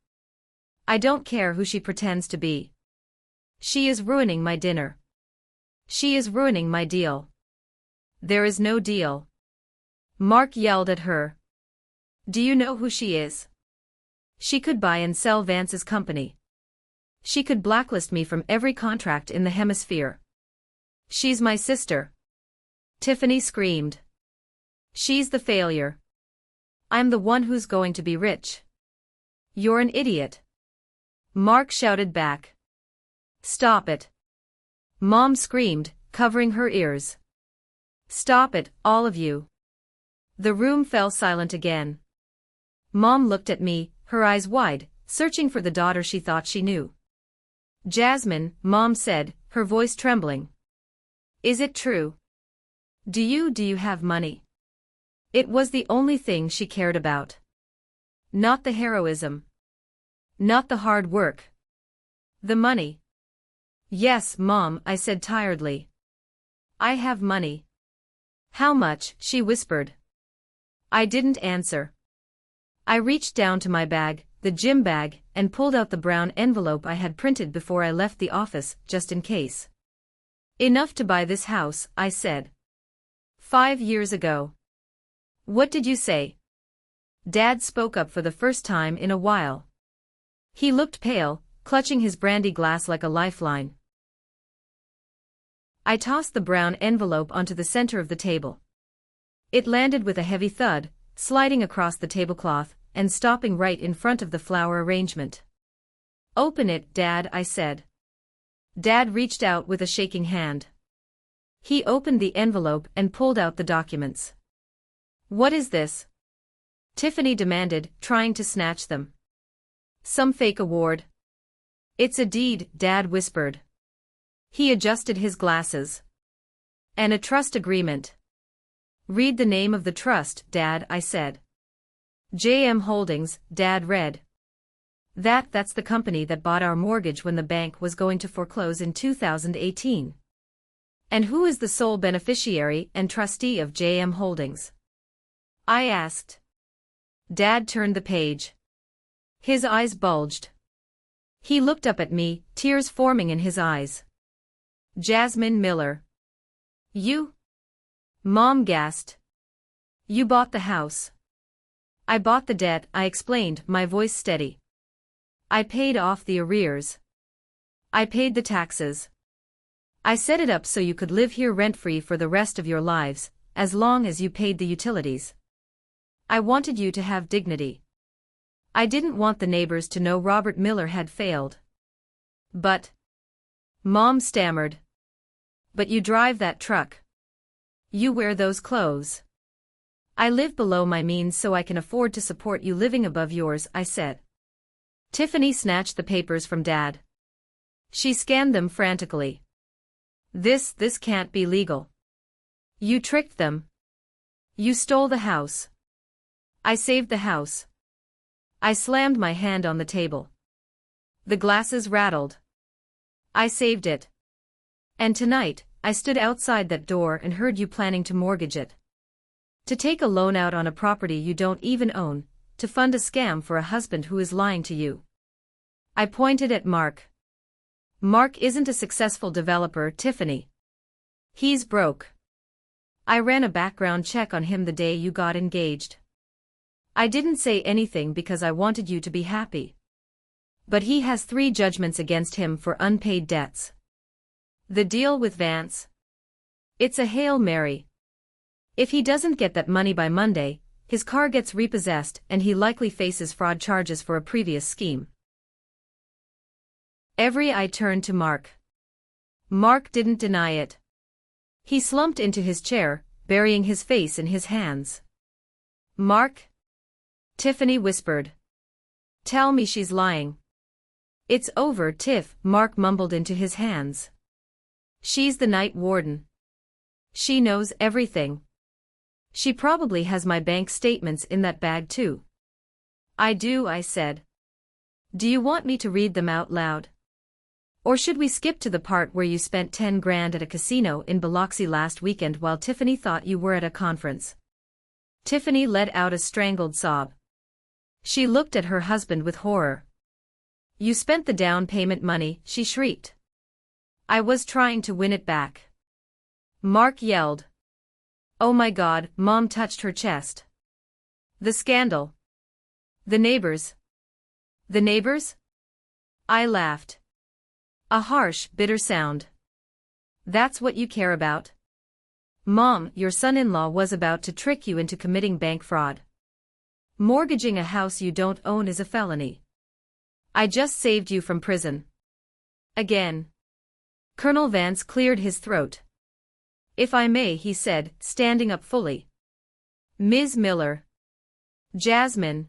S1: "I don't care who she pretends to be. She is ruining my dinner. She is ruining my deal." "There is no deal." Mark yelled at her. "Do you know who she is? She could buy and sell Vance's company. She could blacklist me from every contract in the hemisphere. She's my sister." Tiffany screamed. "She's the failure. I'm the one who's going to be rich." "You're an idiot." Mark shouted back. "Stop it." Mom screamed, covering her ears. "Stop it, all of you." The room fell silent again. Mom looked at me, her eyes wide, searching for the daughter she thought she knew. "Jasmine," Mom said, her voice trembling. "Is it true? Do you have money?" It was the only thing she cared about. Not the heroism. Not the hard work. The money. "Yes, Mom," I said tiredly. "I have money." "How much?" she whispered. I didn't answer. I reached down to my bag, the gym bag, and pulled out the brown envelope I had printed before I left the office, just in case. "Enough to buy this house," I said. 5 years ago. "What did you say?" Dad spoke up for the first time in a while. He looked pale, clutching his brandy glass like a lifeline. I tossed the brown envelope onto the center of the table. It landed with a heavy thud, sliding across the tablecloth, and stopping right in front of the flower arrangement. "Open it, Dad," I said. Dad reached out with a shaking hand. He opened the envelope and pulled out the documents. "What is this?" Tiffany demanded, trying to snatch them. "Some fake award." "It's a deed," Dad whispered. He adjusted his glasses. "And a trust agreement." "Read the name of the trust, Dad," I said. JM Holdings, Dad read. That's the company that bought our mortgage when the bank was going to foreclose in 2018. "And who is the sole beneficiary and trustee of JM Holdings?" I asked. Dad turned the page. His eyes bulged. He looked up at me, tears forming in his eyes. "Jasmine Miller." "You?" Mom gasped. "You bought the house." "I bought the debt," I explained, my voice steady. "I paid off the arrears. I paid the taxes. I set it up so you could live here rent-free for the rest of your lives, as long as you paid the utilities. I wanted you to have dignity. I didn't want the neighbors to know Robert Miller had failed." "But..." Mom stammered. "But you drive that truck. You wear those clothes. I live below my means so I can afford to support you living above yours, I said. Tiffany snatched the papers from Dad. She scanned them frantically. This can't be legal. You tricked them. You stole the house. I saved the house. I slammed my hand on the table. The glasses rattled. I saved it. And tonight, I stood outside that door and heard you planning to mortgage it. To take a loan out on a property you don't even own, to fund a scam for a husband who is lying to you. I pointed at Mark. Mark isn't a successful developer, Tiffany. He's broke. I ran a background check on him the day you got engaged. I didn't say anything because I wanted you to be happy. But he has 3 judgments against him for unpaid debts. The deal with Vance? It's a Hail Mary. If he doesn't get that money by Monday, his car gets repossessed and he likely faces fraud charges for a previous scheme. Every eye turned to Mark. Mark didn't deny it. He slumped into his chair, burying his face in his hands. Mark? Tiffany whispered. Tell me she's lying. It's over, Tiff, Mark mumbled into his hands. She's the night warden. She knows everything. She probably has my bank statements in that bag too. I do, I said. Do you want me to read them out loud? Or should we skip to the part where you spent 10 grand at a casino in Biloxi last weekend while Tiffany thought you were at a conference? Tiffany let out a strangled sob. She looked at her husband with horror. You spent the down payment money, she shrieked. I was trying to win it back. Mark yelled. Oh my God, Mom touched her chest. The scandal. The neighbors. The neighbors? I laughed. A harsh, bitter sound. That's what you care about? Mom, your son-in-law was about to trick you into committing bank fraud. Mortgaging a house you don't own is a felony. I just saved you from prison. Again. Colonel Vance cleared his throat. If I may, he said, standing up fully. Ms. Miller. Jasmine.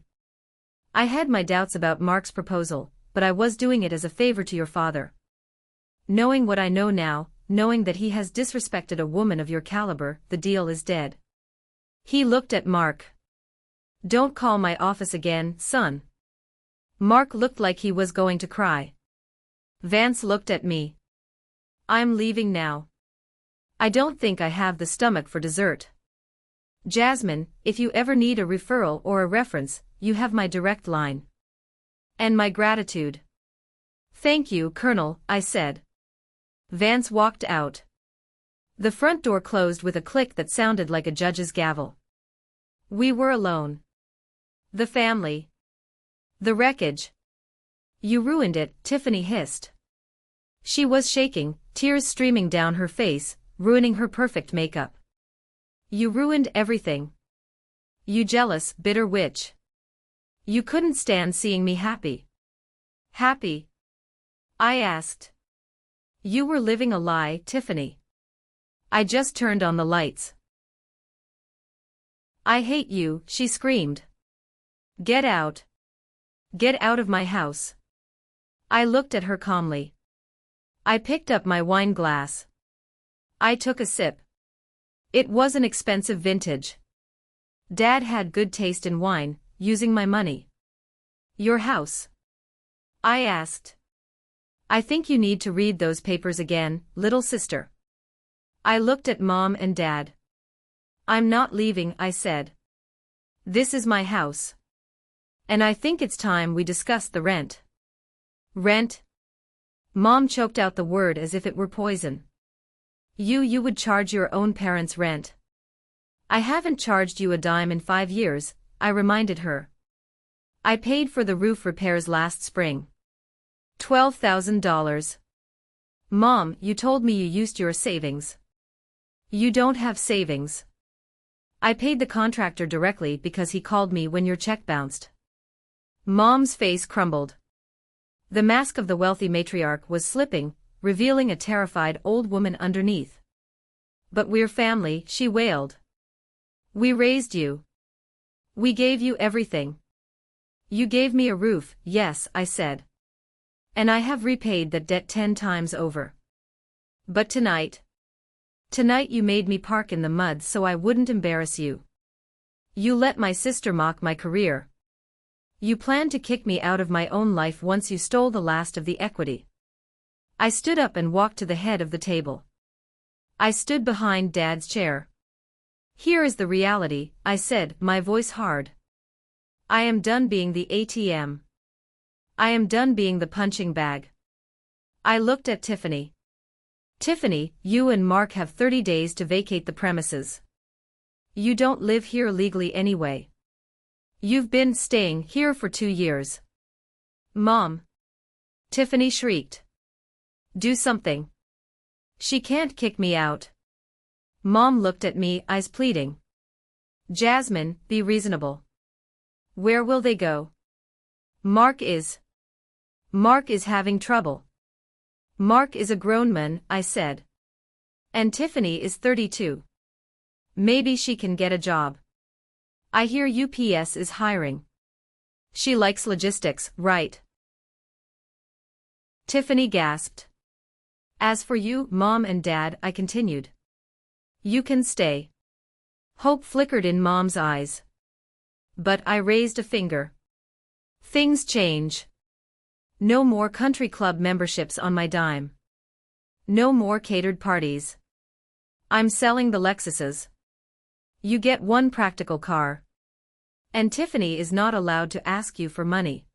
S1: I had my doubts about Mark's proposal, but I was doing it as a favor to your father. Knowing what I know now, knowing that he has disrespected a woman of your caliber, the deal is dead. He looked at Mark. Don't call my office again, son. Mark looked like he was going to cry. Vance looked at me. I'm leaving now. I don't think I have the stomach for dessert. Jasmine, if you ever need a referral or a reference, you have my direct line. And my gratitude. Thank you, Colonel, I said. Vance walked out. The front door closed with a click that sounded like a judge's gavel. We were alone. The family. The wreckage. You ruined it, Tiffany hissed. She was shaking, tears streaming down her face, ruining her perfect makeup. You ruined everything. You jealous, bitter witch. You couldn't stand seeing me happy. Happy? I asked. You were living a lie, Tiffany. I just turned on the lights. I hate you, she screamed. Get out. Get out of my house. I looked at her calmly. I picked up my wine glass. I took a sip. It was an expensive vintage. Dad had good taste in wine, using my money. Your house? I asked. I think you need to read those papers again, little sister. I looked at Mom and Dad. I'm not leaving, I said. This is my house. And I think it's time we discuss the rent. Rent? Mom choked out the word as if it were poison. You would charge your own parents rent. I haven't charged you a dime in 5 years, I reminded her. I paid for the roof repairs last spring. $12,000. Mom, you told me you used your savings. You don't have savings. I paid the contractor directly because he called me when your check bounced. Mom's face crumbled. The mask of the wealthy matriarch was slipping, revealing a terrified old woman underneath. But we're family, she wailed. We raised you. We gave you everything. You gave me a roof, yes, I said. And I have repaid that debt 10 times over. But tonight you made me park in the mud so I wouldn't embarrass you. You let my sister mock my career. You planned to kick me out of my own life once you stole the last of the equity. I stood up and walked to the head of the table. I stood behind Dad's chair. Here is the reality, I said, my voice hard. I am done being the ATM. I am done being the punching bag. I looked at Tiffany. Tiffany, you and Mark have 30 days to vacate the premises. You don't live here legally anyway. You've been staying here for 2 years. Mom! Tiffany shrieked. Do something. She can't kick me out. Mom looked at me, eyes pleading. Jasmine, be reasonable. Where will they go? Mark is having trouble. Mark is a grown man, I said. And Tiffany is 32. Maybe she can get a job. I hear UPS is hiring. She likes logistics, right? Tiffany gasped. As for you, Mom and Dad, I continued. You can stay. Hope flickered in Mom's eyes. But I raised a finger. Things change. No more country club memberships on my dime. No more catered parties. I'm selling the Lexuses. You get one practical car. And Tiffany is not allowed to ask you for money.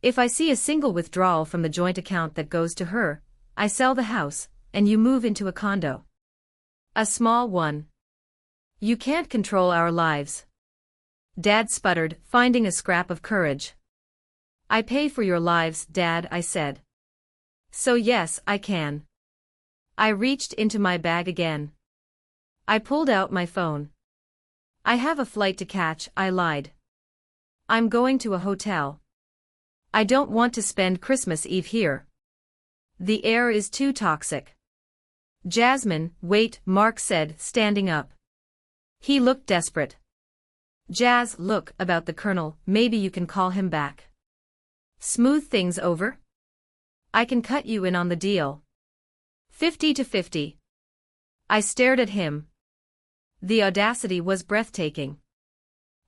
S1: If I see a single withdrawal from the joint account that goes to her, I sell the house, and you move into a condo. A small one. You can't control our lives. Dad sputtered, finding a scrap of courage. I pay for your lives, Dad, I said. So yes, I can. I reached into my bag again. I pulled out my phone. I have a flight to catch, I lied. I'm going to a hotel. I don't want to spend Christmas Eve here. The air is too toxic. Jasmine, wait, Mark said, standing up. He looked desperate. Jazz, look, about the Colonel, maybe you can call him back. Smooth things over? I can cut you in on the deal. 50-50. I stared at him. The audacity was breathtaking.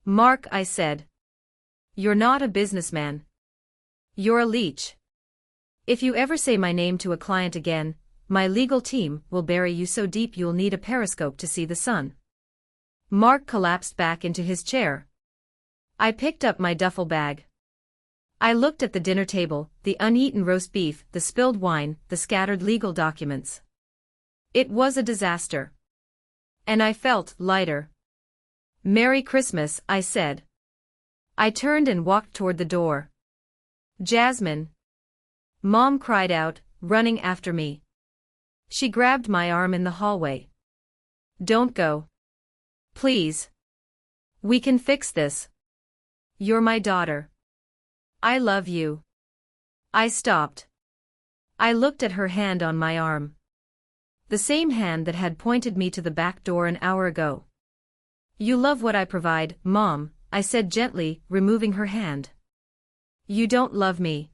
S1: Mark, I said. You're not a businessman. You're a leech. If you ever say my name to a client again, my legal team will bury you so deep you'll need a periscope to see the sun. Mark collapsed back into his chair. I picked up my duffel bag. I looked at the dinner table, the uneaten roast beef, the spilled wine, the scattered legal documents. It was a disaster. And I felt lighter. Merry Christmas, I said. I turned and walked toward the door. Jasmine! Mom cried out, running after me. She grabbed my arm in the hallway. Don't go. Please. We can fix this. You're my daughter. I love you. I stopped. I looked at her hand on my arm. The same hand that had pointed me to the back door an hour ago. You love what I provide, Mom, I said gently, removing her hand. You don't love me.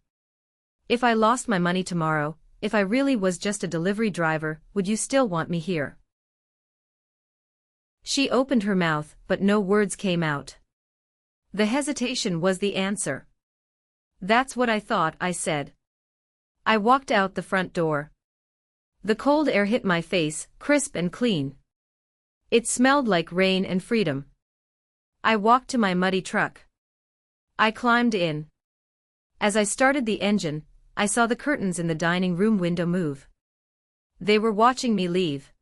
S1: If I lost my money tomorrow, if I really was just a delivery driver, would you still want me here? She opened her mouth, but no words came out. The hesitation was the answer. That's what I thought, I said. I walked out the front door. The cold air hit my face, crisp and clean. It smelled like rain and freedom. I walked to my muddy truck. I climbed in. As I started the engine, I saw the curtains in the dining room window move. They were watching me leave.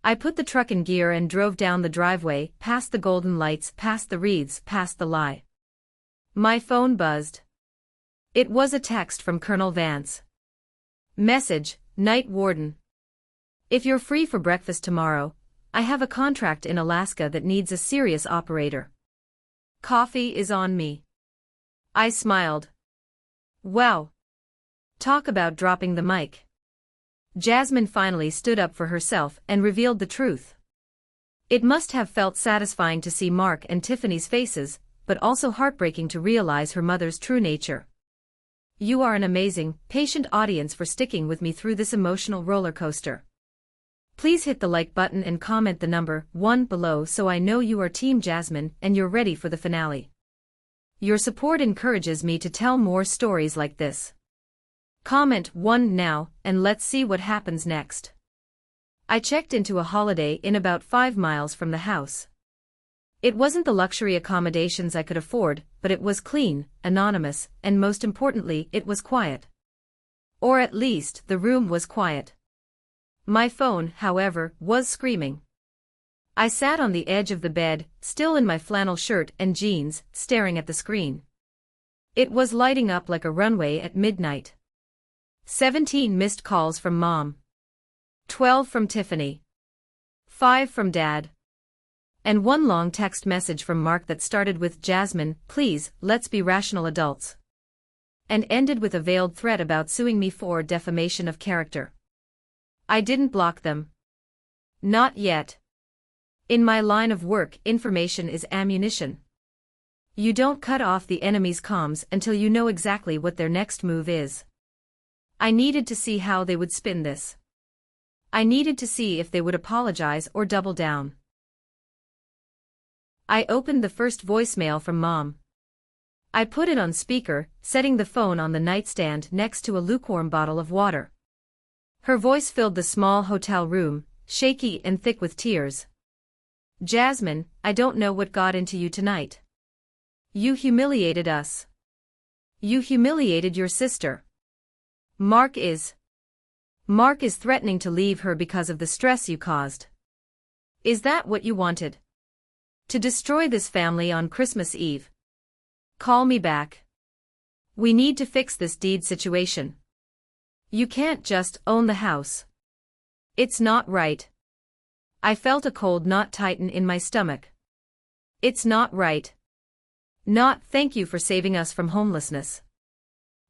S1: I put the truck in gear and drove down the driveway, past the golden lights, past the wreaths, past the lie. My phone buzzed. It was a text from Colonel Vance. Message, Night Warden. If you're free for breakfast tomorrow, I have a contract in Alaska that needs a serious operator. Coffee is on me. I smiled. Wow. Talk about dropping the mic. Jasmine finally stood up for herself and revealed the truth. It must have felt satisfying to see Mark and Tiffany's faces, but also heartbreaking to realize her mother's true nature. You are an amazing, patient audience for sticking with me through this emotional roller coaster. Please hit the like button and comment the number 1 below so I know you are Team Jasmine and you're ready for the finale. Your support encourages me to tell more stories like this. Comment 1 now, and let's see what happens next. I checked into a Holiday Inn about 5 miles from the house. It wasn't the luxury accommodations I could afford, but it was clean, anonymous, and most importantly, it was quiet. Or at least, the room was quiet. My phone, however, was screaming. I sat on the edge of the bed, still in my flannel shirt and jeans, staring at the screen. It was lighting up like a runway at midnight. 17 missed calls from Mom. 12 from Tiffany. 5 from Dad. And 1 long text message from Mark that started with "Jasmine, please, let's be rational adults," and ended with a veiled threat about suing me for defamation of character. I didn't block them. Not yet. In my line of work, information is ammunition. You don't cut off the enemy's comms until you know exactly what their next move is. I needed to see how they would spin this. I needed to see if they would apologize or double down. I opened the first voicemail from Mom. I put it on speaker, setting the phone on the nightstand next to a lukewarm bottle of water. Her voice filled the small hotel room, shaky and thick with tears. "Jasmine, I don't know what got into you tonight. You humiliated us. You humiliated your sister. Mark is threatening to leave her because of the stress you caused. Is that what you wanted? To destroy this family on Christmas Eve? Call me back. We need to fix this deed situation. You can't just own the house. It's not right." I felt a cold knot tighten in my stomach. It's not right. Not "thank you for saving us from homelessness."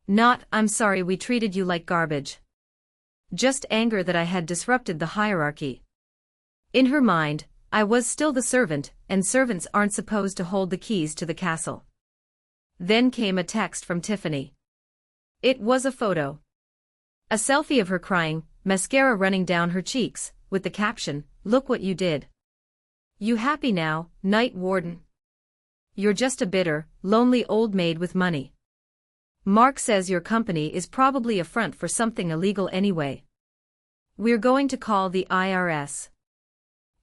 S1: Not "I'm sorry we treated you like garbage." Just anger that I had disrupted the hierarchy. In her mind, I was still the servant, and servants aren't supposed to hold the keys to the castle. Then came a text from Tiffany. It was a photo. A selfie of her crying, mascara running down her cheeks, with the caption, "Look what you did. You happy now, night warden? You're just a bitter, lonely old maid with money. Mark says your company is probably a front for something illegal anyway. We're going to call the IRS."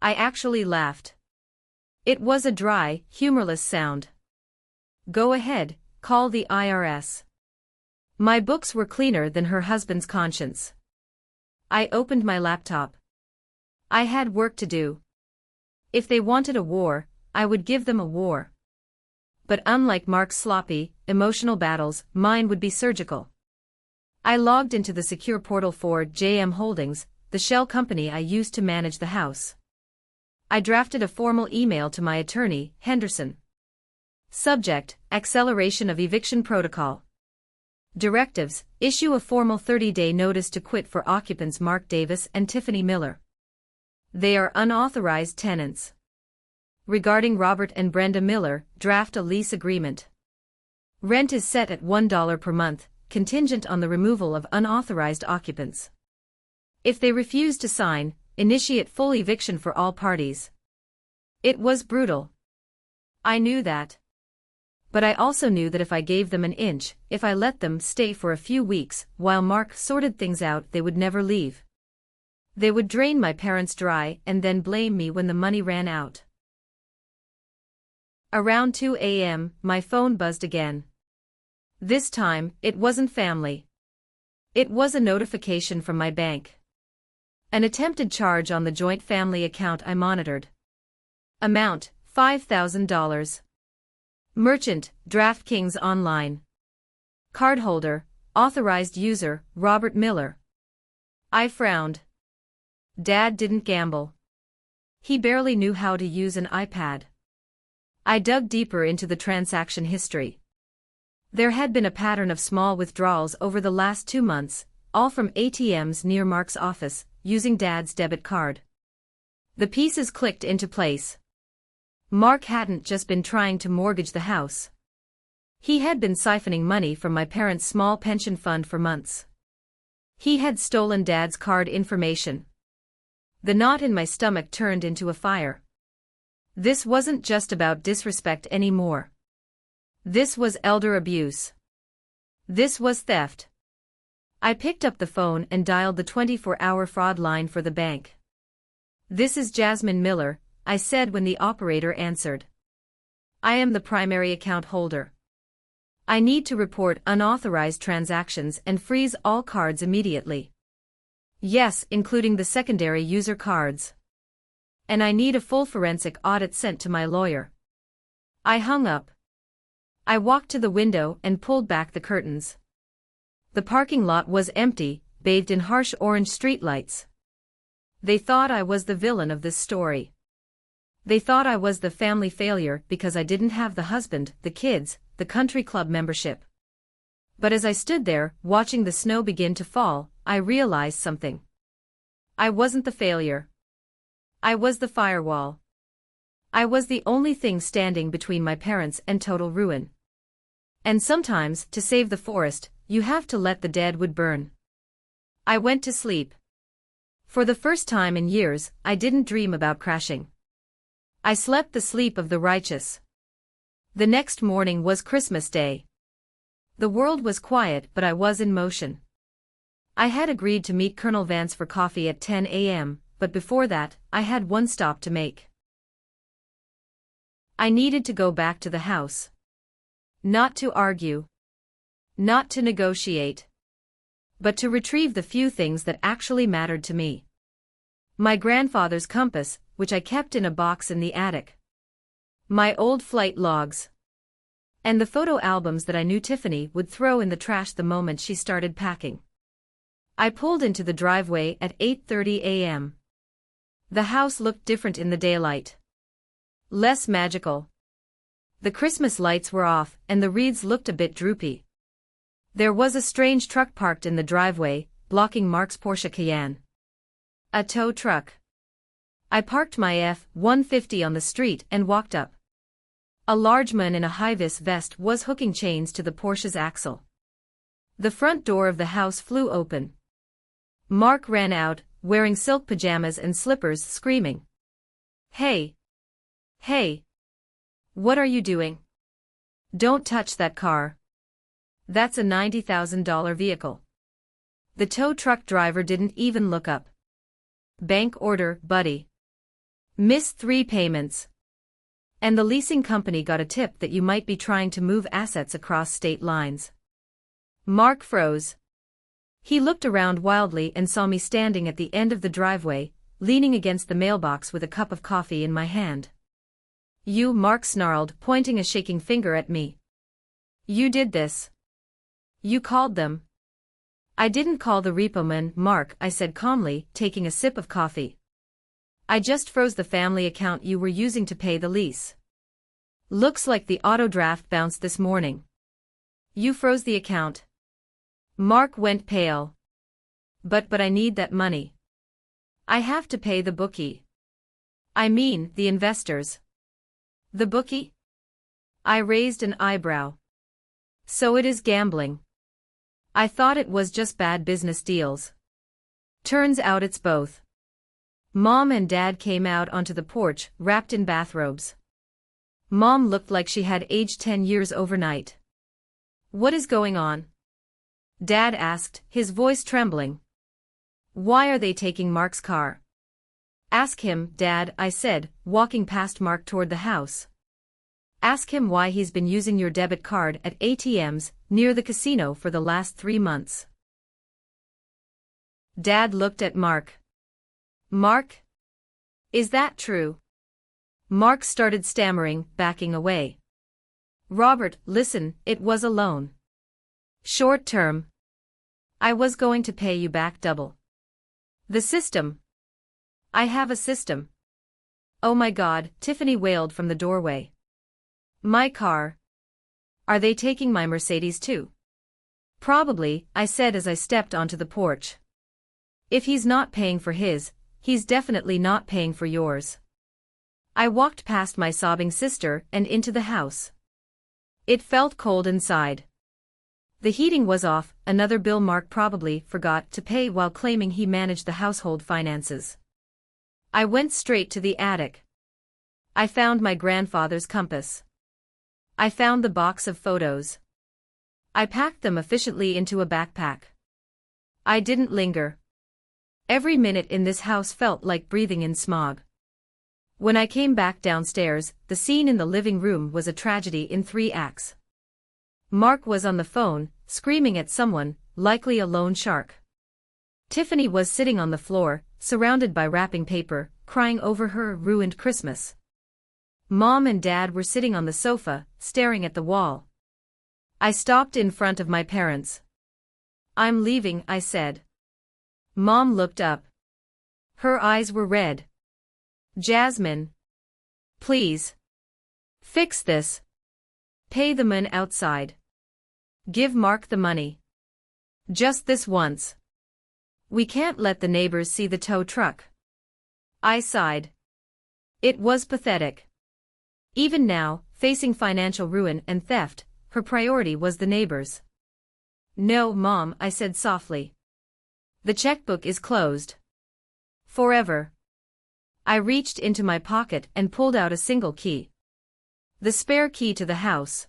S1: I actually laughed. It was a dry, humorless sound. Go ahead, call the IRS. My books were cleaner than her husband's conscience. I opened my laptop. I had work to do. If they wanted a war, I would give them a war. But unlike Mark's sloppy, emotional battles, mine would be surgical. I logged into the secure portal for JM Holdings, the shell company I used to manage the house. I drafted a formal email to my attorney, Henderson. Subject: Acceleration of Eviction Protocol. Directives: issue a formal 30-day notice to quit for occupants Mark Davis and Tiffany Miller. They are unauthorized tenants. Regarding Robert and Brenda Miller, draft a lease agreement. Rent is set at $1 per month, contingent on the removal of unauthorized occupants. If they refuse to sign, initiate full eviction for all parties. It was brutal. I knew that. But I also knew that if I gave them an inch, if I let them stay for a few weeks, while Mark sorted things out, they would never leave. They would drain my parents dry and then blame me when the money ran out. Around 2 a.m., my phone buzzed again. This time, it wasn't family. It was a notification from my bank. An attempted charge on the joint family account I monitored. Amount: $5,000. Merchant: DraftKings Online. Cardholder: authorized user, Robert Miller. I frowned. Dad didn't gamble. He barely knew how to use an iPad. I dug deeper into the transaction history. There had been a pattern of small withdrawals over the last 2 months, all from ATMs near Mark's office, using Dad's debit card. The pieces clicked into place. Mark hadn't just been trying to mortgage the house. He had been siphoning money from my parents' small pension fund for months. He had stolen Dad's card information. The knot in my stomach turned into a fire. This wasn't just about disrespect anymore. This was elder abuse. This was theft. I picked up the phone and dialed the 24-hour fraud line for the bank. "This is Jasmine Miller," I said when the operator answered. "I am the primary account holder. I need to report unauthorized transactions and freeze all cards immediately. Yes, including the secondary user cards. And I need a full forensic audit sent to my lawyer." I hung up. I walked to the window and pulled back the curtains. The parking lot was empty, bathed in harsh orange streetlights. They thought I was the villain of this story. They thought I was the family failure because I didn't have the husband, the kids, the country club membership. But as I stood there, watching the snow begin to fall, I realized something. I wasn't the failure. I was the firewall. I was the only thing standing between my parents and total ruin. And sometimes, to save the forest, you have to let the dead wood burn. I went to sleep. For the first time in years, I didn't dream about crashing. I slept the sleep of the righteous. The next morning was Christmas Day. The world was quiet, but I was in motion. I had agreed to meet Colonel Vance for coffee at 10 a.m., but before that, I had one stop to make. I needed to go back to the house. Not to argue. Not to negotiate. But to retrieve the few things that actually mattered to me. My grandfather's compass, which I kept in a box in the attic. My old flight logs. And the photo albums that I knew Tiffany would throw in the trash the moment she started packing. I pulled into the driveway at 8:30 a.m. The house looked different in the daylight. Less magical. The Christmas lights were off, and the wreaths looked a bit droopy. There was a strange truck parked in the driveway, blocking Mark's Porsche Cayenne. A tow truck. I parked my F-150 on the street and walked up. A large man in a high-vis vest was hooking chains to the Porsche's axle. The front door of the house flew open. Mark ran out, wearing silk pajamas and slippers, screaming, "Hey! Hey! What are you doing? Don't touch that car. That's a $90,000 vehicle." The tow truck driver didn't even look up. "Bank order, buddy. Missed 3 payments. And the leasing company got a tip that you might be trying to move assets across state lines." Mark froze. He looked around wildly and saw me standing at the end of the driveway, leaning against the mailbox with a cup of coffee in my hand. "You," Mark snarled, pointing a shaking finger at me. "You did this. You called them." "I didn't call the repo man, Mark," I said calmly, taking a sip of coffee. "I just froze the family account you were using to pay the lease. Looks like the auto draft bounced this morning." "You froze the account?" Mark went pale. But I need that money. I have to pay the bookie. I mean, the investors." "The bookie?" I raised an eyebrow. "So it is gambling. I thought it was just bad business deals. Turns out it's both." Mom and Dad came out onto the porch, wrapped in bathrobes. Mom looked like she had aged 10 years overnight. "What is going on?" Dad asked, his voice trembling. "Why are they taking Mark's car?" "Ask him, Dad," I said, walking past Mark toward the house. "Ask him why he's been using your debit card at ATMs near the casino for the last 3 months." Dad looked at Mark. "Mark? Is that true?" Mark started stammering, backing away. "Robert, listen, it was a loan. Short term. I was going to pay you back double." "The system. I have a system." "Oh my God," Tiffany wailed from the doorway. "My car. Are they taking my Mercedes too?" "Probably," I said as I stepped onto the porch. "If he's not paying for his, he's definitely not paying for yours. I walked past my sobbing sister and into the house. It felt cold inside. The heating was off, another bill Mark probably forgot to pay while claiming he managed the household finances. I went straight to the attic. I found my grandfather's compass. I found the box of photos. I packed them efficiently into a backpack. I didn't linger. Every minute in this house felt like breathing in smog. When I came back downstairs, the scene in the living room was a tragedy in 3 acts. Mark was on the phone, screaming at someone, likely a loan shark. Tiffany was sitting on the floor, surrounded by wrapping paper, crying over her ruined Christmas. Mom and Dad were sitting on the sofa, staring at the wall. I stopped in front of my parents. "I'm leaving," I said. Mom looked up. Her eyes were red. "Jasmine. Please. Fix this. Pay the man outside. Give Mark the money. Just this once. We can't let the neighbors see the tow truck." I sighed. It was pathetic. Even now, facing financial ruin and theft, her priority was the neighbors. "No, Mom," I said softly. "The checkbook is closed. Forever." I reached into my pocket and pulled out a single key. The spare key to the house.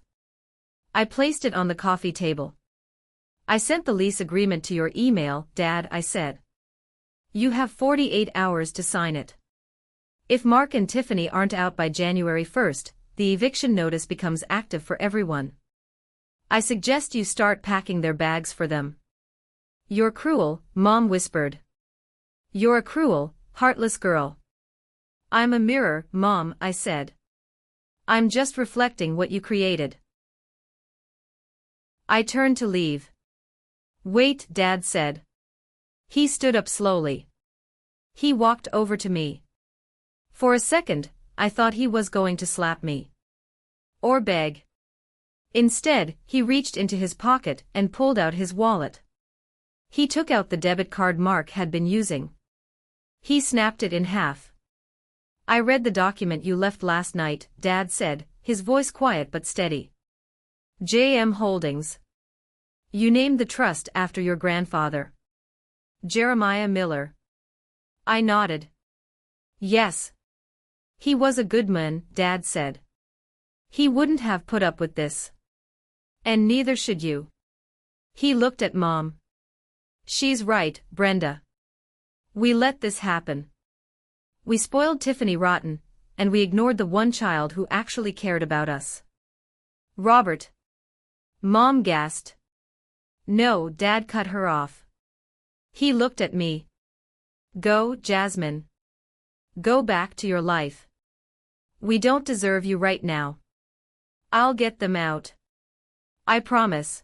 S1: I placed it on the coffee table. "I sent the lease agreement to your email, Dad," I said. "You have 48 hours to sign it. If Mark and Tiffany aren't out by January 1st, the eviction notice becomes active for everyone. I suggest you start packing their bags for them." "You're cruel," Mom whispered. "You're a cruel, heartless girl." "I'm a mirror, Mom," I said. "I'm just reflecting what you created." I turned to leave. "Wait," Dad said. He stood up slowly. He walked over to me. For a second, I thought he was going to slap me. Or beg. Instead, he reached into his pocket and pulled out his wallet. He took out the debit card Mark had been using. He snapped it in half. "I read the document you left last night," Dad said, his voice quiet but steady. "JM Holdings. You named the trust after your grandfather. Jeremiah Miller." I nodded. "Yes. He was a good man," Dad said. "He wouldn't have put up with this. And neither should you." He looked at Mom. "She's right, Brenda. We let this happen. We spoiled Tiffany rotten, and we ignored the one child who actually cared about us." "Robert." Mom gasped. "No," Dad cut her off. He looked at me. "Go, Jasmine. Go back to your life. We don't deserve you right now. I'll get them out. I promise."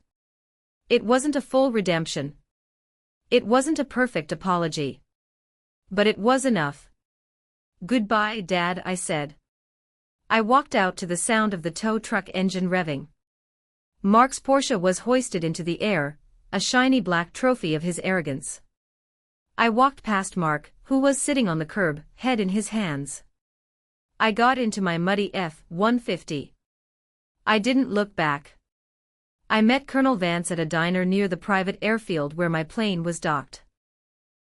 S1: It wasn't a full redemption. It wasn't a perfect apology. But it was enough. "Goodbye, Dad," I said. I walked out to the sound of the tow truck engine revving. Mark's Porsche was hoisted into the air, a shiny black trophy of his arrogance. I walked past Mark, who was sitting on the curb, head in his hands. I got into my muddy F-150. I didn't look back. I met Colonel Vance at a diner near the private airfield where my plane was docked.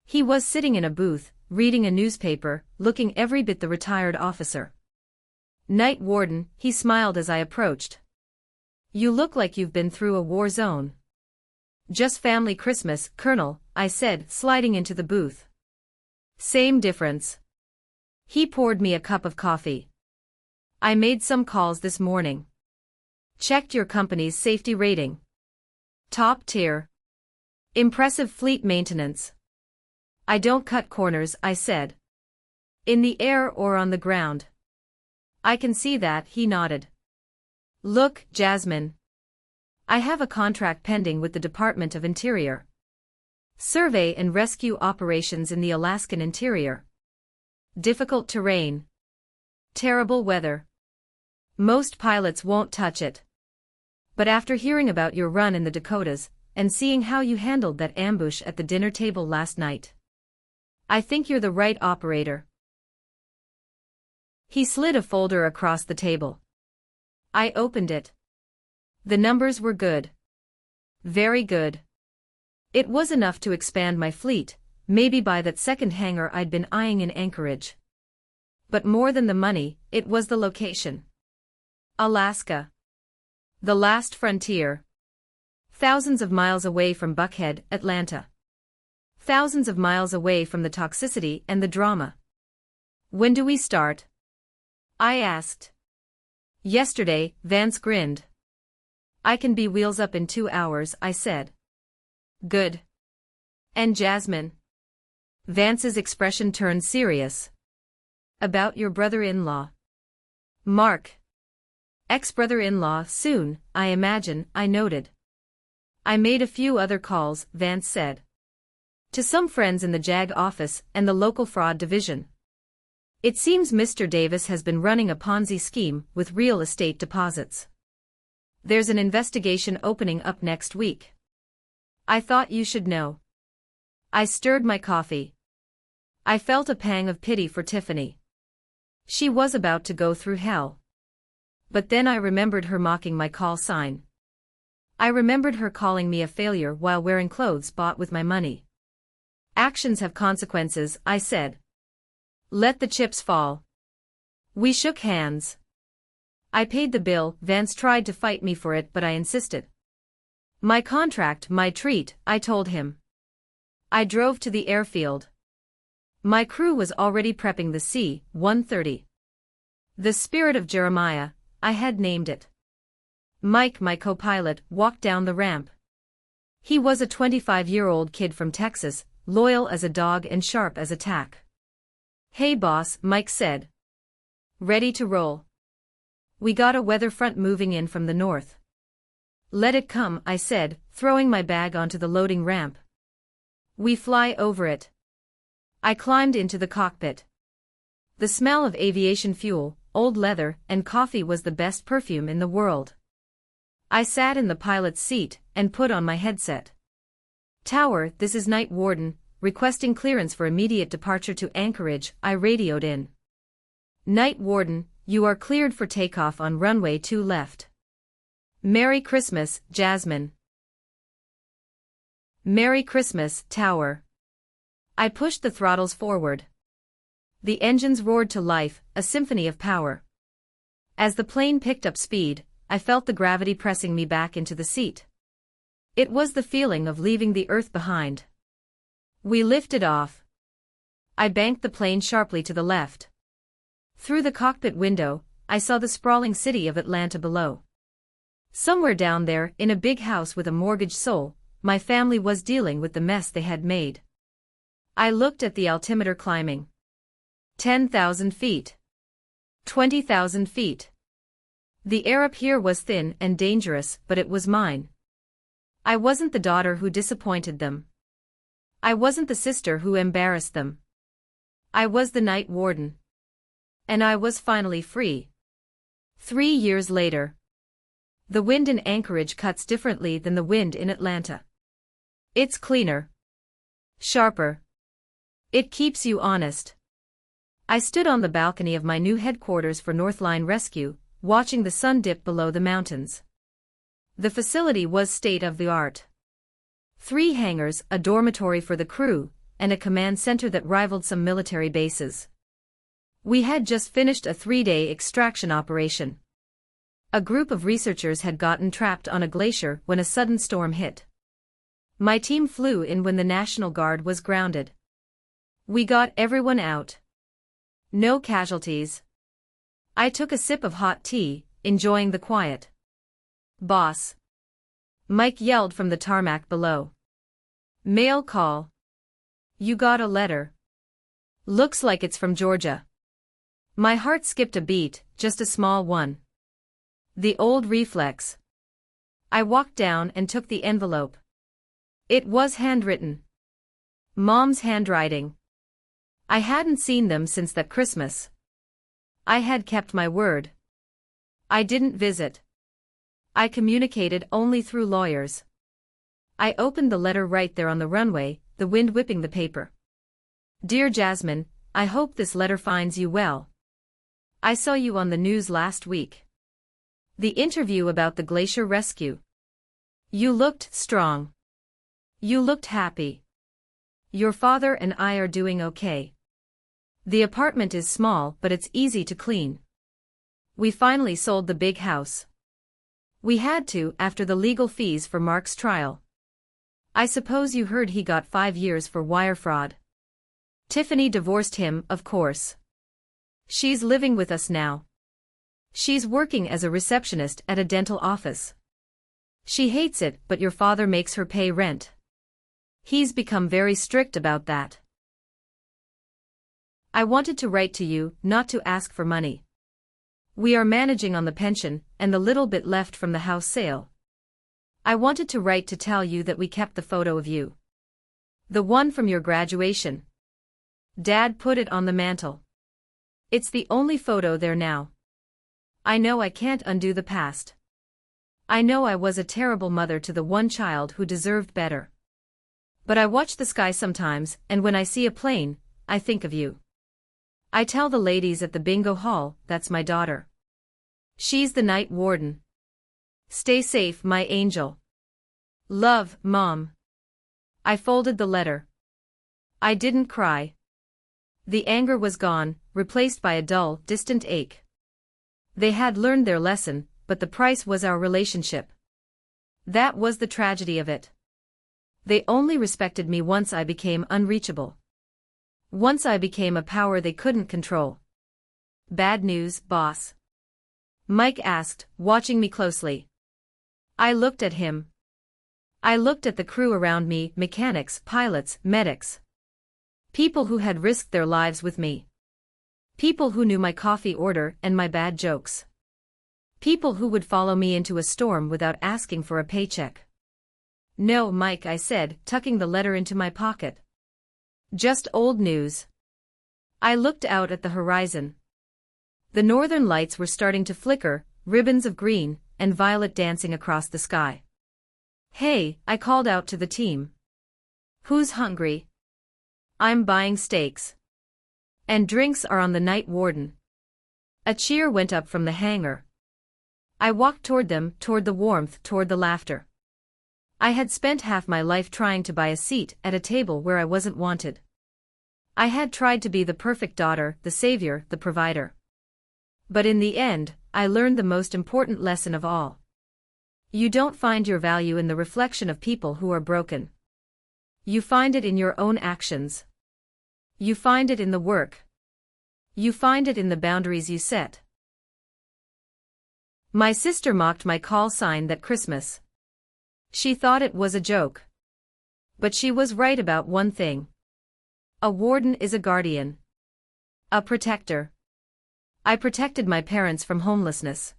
S1: He was sitting in a booth, reading a newspaper, looking every bit the retired officer. "Night Warden," he smiled as I approached. "You look like you've been through a war zone." "Just family Christmas, Colonel," I said, sliding into the booth. "Same difference." He poured me a cup of coffee. "I made some calls this morning. Checked your company's safety rating. Top tier. Impressive fleet maintenance." "I don't cut corners," I said. "In the air or on the ground." "I can see that," he nodded. "Look, Jasmine. I have a contract pending with the Department of Interior. Survey and rescue operations in the Alaskan interior. Difficult terrain. Terrible weather. Most pilots won't touch it. But after hearing about your run in the Dakotas, and seeing how you handled that ambush at the dinner table last night, I think you're the right operator. He slid a folder across the table. I opened it. The numbers were good. Very good. It was enough to expand my fleet, maybe buy that second hangar I'd been eyeing in Anchorage. But more than the money, it was the location. Alaska. The last frontier. Thousands of miles away from Buckhead, Atlanta. Thousands of miles away from the toxicity and the drama. When do we start? I asked. Yesterday, Vance grinned. I can be wheels up in 2 hours, I said. Good. And Jasmine? Vance's expression turned serious. About your brother-in-law. Mark. Ex-brother-in-law soon, I imagine, I noted. I made a few other calls, Vance said. To some friends in the JAG office and the local fraud division. It seems Mr. Davis has been running a Ponzi scheme with real estate deposits. There's an investigation opening up next week. I thought you should know. I stirred my coffee. I felt a pang of pity for Tiffany. She was about to go through hell. But then I remembered her mocking my call sign. I remembered her calling me a failure while wearing clothes bought with my money. Actions have consequences, I said. Let the chips fall. We shook hands. I paid the bill. Vance tried to fight me for it, but I insisted. My contract, my treat, I told him. I drove to the airfield. My crew was already prepping the C-130. The Spirit of Jeremiah, I had named it. Mike, my co-pilot, walked down the ramp. He was a 25-year-old kid from Texas, loyal as a dog and sharp as a tack. Hey boss, Mike said. Ready to roll. We got a weather front moving in from the north. Let it come, I said, throwing my bag onto the loading ramp. We fly over it. I climbed into the cockpit. The smell of aviation fuel, old leather, and coffee was the best perfume in the world. I sat in the pilot's seat and put on my headset. Tower, this is Night Warden, requesting clearance for immediate departure to Anchorage, I radioed in. Night Warden, you are cleared for takeoff on runway 2 left. Merry Christmas, Jasmine. Merry Christmas, Tower. I pushed the throttles forward. The engines roared to life, a symphony of power. As the plane picked up speed, I felt the gravity pressing me back into the seat. It was the feeling of leaving the earth behind. We lifted off. I banked the plane sharply to the left. Through the cockpit window, I saw the sprawling city of Atlanta below. Somewhere down there, in a big house with a mortgaged soul, my family was dealing with the mess they had made. I looked at the altimeter climbing. 10,000 feet. 20,000 feet. The air up here was thin and dangerous, but it was mine. I wasn't the daughter who disappointed them. I wasn't the sister who embarrassed them. I was the Night Warden. And I was finally free. 3 years later. The wind in Anchorage cuts differently than the wind in Atlanta. It's cleaner. Sharper. It keeps you honest. I stood on the balcony of my new headquarters for Northline Rescue, watching the sun dip below the mountains. The facility was state-of-the-art. 3 hangars, a dormitory for the crew, and a command center that rivaled some military bases. We had just finished a 3-day extraction operation. A group of researchers had gotten trapped on a glacier when a sudden storm hit. My team flew in when the National Guard was grounded. We got everyone out. No casualties. I took a sip of hot tea, enjoying the quiet. Boss. Mike yelled from the tarmac below. Mail call. You got a letter. Looks like it's from Georgia. My heart skipped a beat, just a small one. The old reflex. I walked down and took the envelope. It was handwritten. Mom's handwriting. I hadn't seen them since that Christmas. I had kept my word. I didn't visit. I communicated only through lawyers. I opened the letter right there on the runway, the wind whipping the paper. Dear Jasmine, I hope this letter finds you well. I saw you on the news last week. The interview about the glacier rescue. You looked strong. You looked happy. Your father and I are doing okay. The apartment is small, but it's easy to clean. We finally sold the big house. We had to after the legal fees for Mark's trial. I suppose you heard he got 5 years for wire fraud. Tiffany divorced him, of course. She's living with us now. She's working as a receptionist at a dental office. She hates it, but your father makes her pay rent. He's become very strict about that. I wanted to write to you, not to ask for money. We are managing on the pension, and the little bit left from the house sale. I wanted to write to tell you that we kept the photo of you. The one from your graduation. Dad put it on the mantel. It's the only photo there now. I know I can't undo the past. I know I was a terrible mother to the one child who deserved better. But I watch the sky sometimes, and when I see a plane, I think of you. I tell the ladies at the bingo hall, that's my daughter. She's the night warden. Stay safe, my angel. Love, Mom. I folded the letter. I didn't cry. The anger was gone, replaced by a dull, distant ache. They had learned their lesson, but the price was our relationship. That was the tragedy of it. They only respected me once I became unreachable. Once I became a power they couldn't control. Bad news, boss? Mike asked, watching me closely. I looked at him. I looked at the crew around me, mechanics, pilots, medics. People who had risked their lives with me. People who knew my coffee order and my bad jokes. People who would follow me into a storm without asking for a paycheck. No, Mike, I said, tucking the letter into my pocket. Just old news. I looked out at the horizon. The northern lights were starting to flicker, ribbons of green and violet dancing across the sky. Hey, I called out to the team. Who's hungry? I'm buying steaks. And drinks are on the night warden. A cheer went up from the hangar. I walked toward them, toward the warmth, toward the laughter. I had spent half my life trying to buy a seat at a table where I wasn't wanted. I had tried to be the perfect daughter, the savior, the provider. But in the end, I learned the most important lesson of all. You don't find your value in the reflection of people who are broken. You find it in your own actions. You find it in the work. You find it in the boundaries you set. My sister mocked my call sign that Christmas. She thought it was a joke. But she was right about one thing. A warden is a guardian. A protector. I protected my parents from homelessness.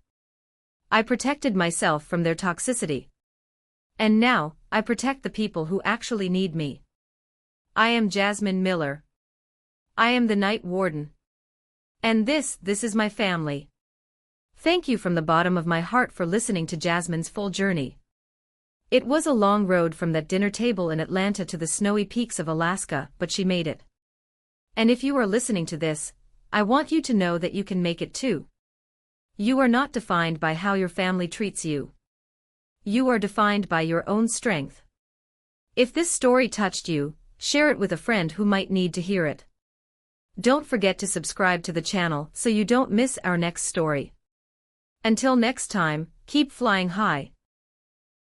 S1: I protected myself from their toxicity. And now, I protect the people who actually need me. I am Jasmine Miller. I am the night warden. And this is my family. Thank you from the bottom of my heart for listening to Jasmine's full journey. It was a long road from that dinner table in Atlanta to the snowy peaks of Alaska, but she made it. And if you are listening to this, I want you to know that you can make it too. You are not defined by how your family treats you. You are defined by your own strength. If this story touched you, share it with a friend who might need to hear it. Don't forget to subscribe to the channel so you don't miss our next story. Until next time, keep flying high.